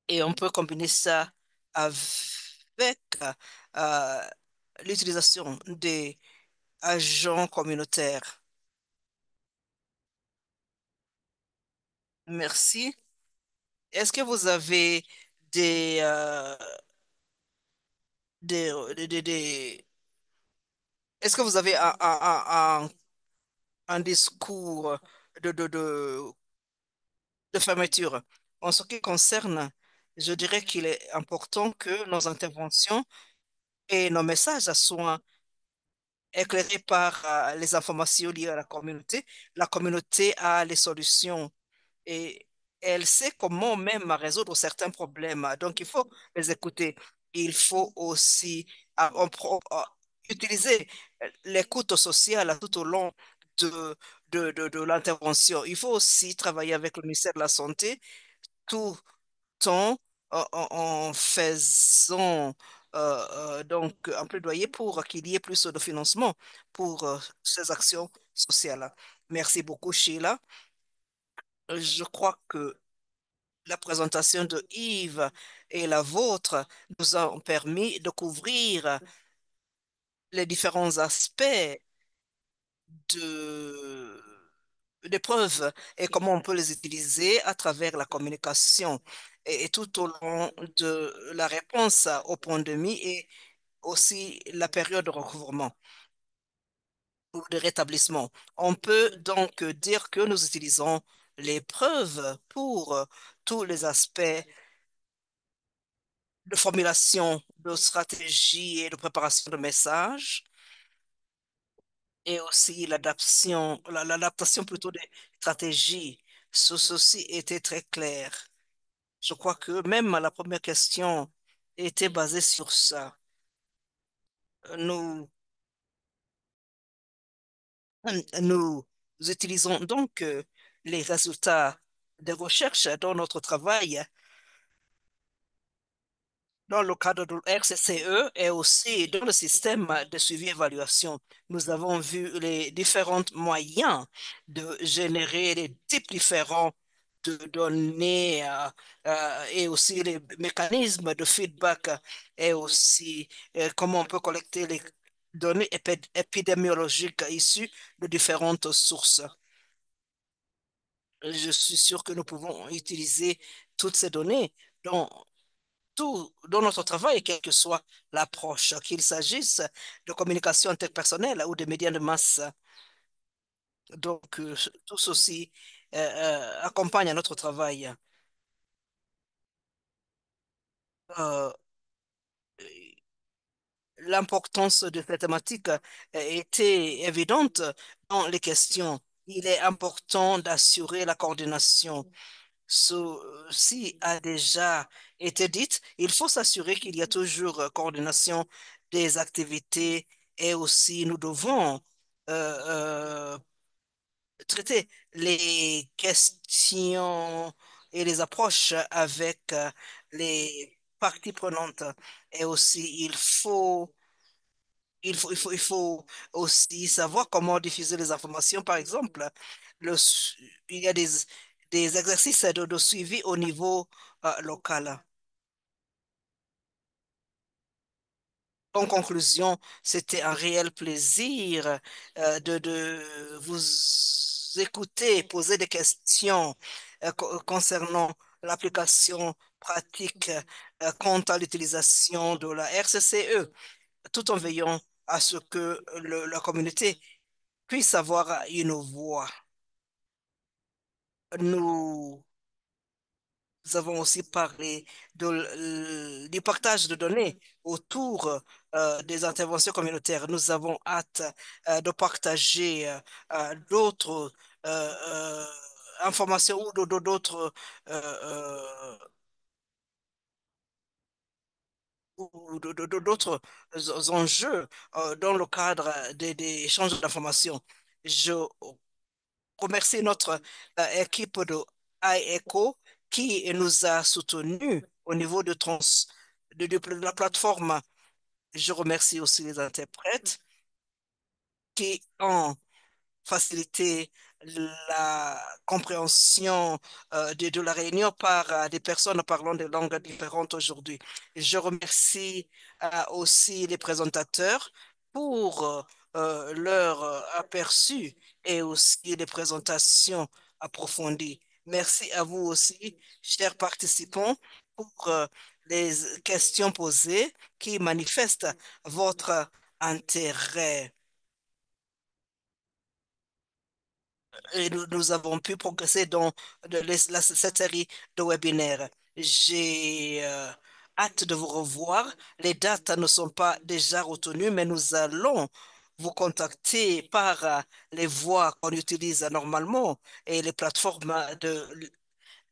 Et on peut combiner ça avec euh, l'utilisation des agents communautaires. Merci. Est-ce que vous avez des, euh, des- est-ce que vous avez un discours de, de, de, de fermeture? En ce qui concerne, je dirais qu'il est important que nos interventions et nos messages soient éclairés par les informations liées à la communauté. La communauté a les solutions et elle sait comment même résoudre certains problèmes. Donc, il faut les écouter. Il faut aussi utiliser l'écoute sociale tout au long de, de l'intervention. Il faut aussi travailler avec le ministère de la Santé tout en, en faisant donc un plaidoyer pour qu'il y ait plus de financement pour ces actions sociales. Merci beaucoup, Sheila. Je crois que la présentation de Yves et la vôtre nous ont permis de couvrir les différents aspects de, des preuves et comment on peut les utiliser à travers la communication et tout au long de la réponse aux pandémies et aussi la période de recouvrement ou de rétablissement. On peut donc dire que nous utilisons les preuves pour tous les aspects de formulation de stratégie et de préparation de messages et aussi l'adaptation plutôt des stratégies. Ceci était très clair. Je crois que même la première question était basée sur ça. Nous, nous utilisons donc les résultats des recherches dans notre travail dans le cadre de RCCE et aussi dans le système de suivi-évaluation. Nous avons vu les différents moyens de générer les types différents de données et aussi les mécanismes de feedback et aussi comment on peut collecter les données épidémiologiques issues de différentes sources. Je suis sûr que nous pouvons utiliser toutes ces données dans tout dans notre travail, quelle que soit l'approche, qu'il s'agisse de communication interpersonnelle ou de médias de masse. Donc, tout ceci accompagne notre travail. Euh, L'importance de cette thématique était évidente dans les questions. Il est important d'assurer la coordination. Ceci a déjà été dit. Il faut s'assurer qu'il y a toujours coordination des activités et aussi nous devons traiter les questions et les approches avec les parties prenantes. Et aussi, il faut aussi savoir comment diffuser les informations. Par exemple, il y a des exercices de suivi au niveau local. En conclusion, c'était un réel plaisir de vous écouter, poser des questions concernant l'application pratique quant à l'utilisation de la RCCE, tout en veillant à ce que la communauté puisse avoir une voix. Nous avons aussi parlé du partage de données autour des interventions communautaires. Nous avons hâte de partager d'autres informations ou d'autres d'autres enjeux dans le cadre des échanges d'informations. Je remercie notre équipe de iEcho qui nous a soutenus au niveau de la plateforme. Je remercie aussi les interprètes qui ont facilité la compréhension de la réunion par des personnes parlant des langues différentes aujourd'hui. Je remercie aussi les présentateurs pour leur aperçu et aussi les présentations approfondies. Merci à vous aussi, chers participants, pour les questions posées qui manifestent votre intérêt. Et nous avons pu progresser dans cette série de webinaires. J'ai hâte de vous revoir. Les dates ne sont pas déjà retenues, mais nous allons vous contacter par les voies qu'on utilise normalement et les plateformes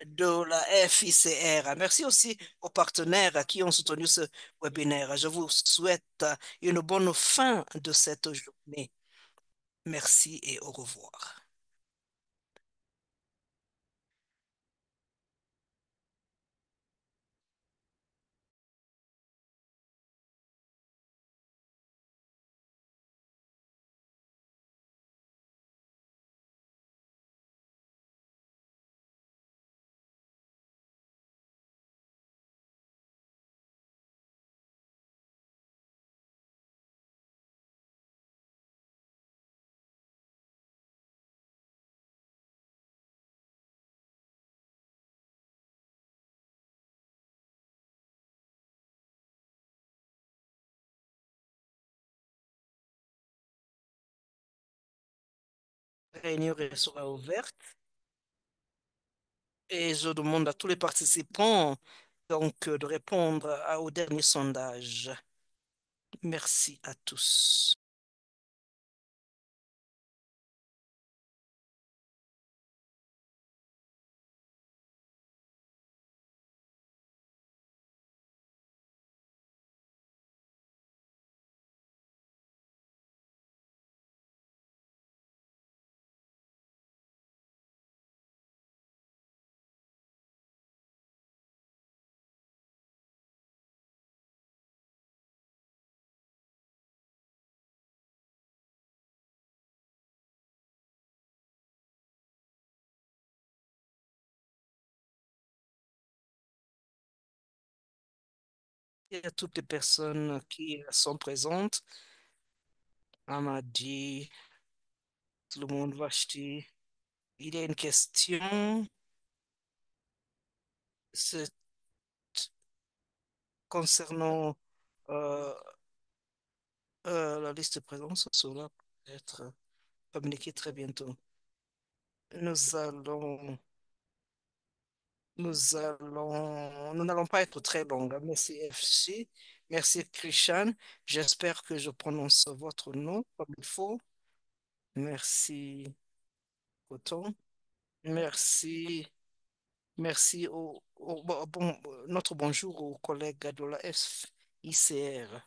de la FICR. Merci aussi aux partenaires qui ont soutenu ce webinaire. Je vous souhaite une bonne fin de cette journée. Merci et au revoir. La réunion sera ouverte et je demande à tous les participants de répondre au dernier sondage. Merci à tous. Et à toutes les personnes qui sont présentes, Amadi, tout le monde va acheter. Il y a une question c'est concernant euh, la liste de présence. Cela peut être communiqué très bientôt. Nous allons nous n'allons pas être très longs. Merci FC, merci Christian. J'espère que je prononce votre nom comme il faut. Merci Coton. Merci, merci notre bonjour aux collègues de la FICR.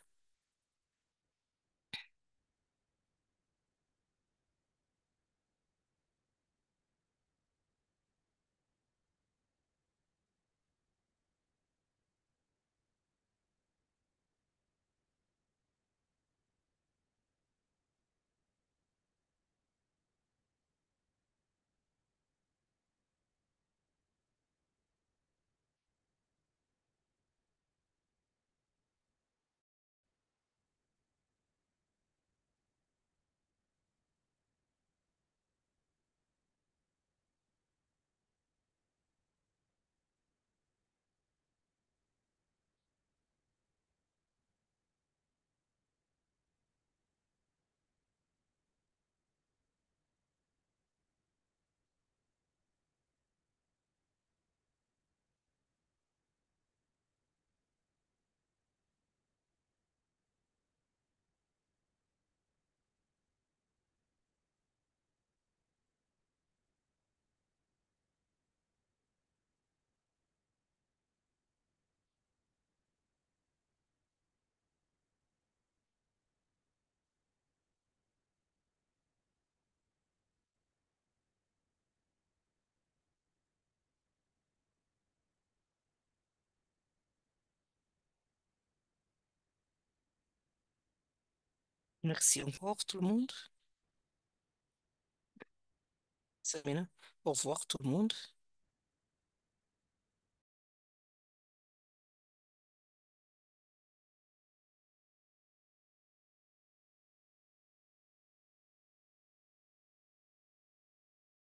Merci encore tout le monde. Au revoir tout le monde.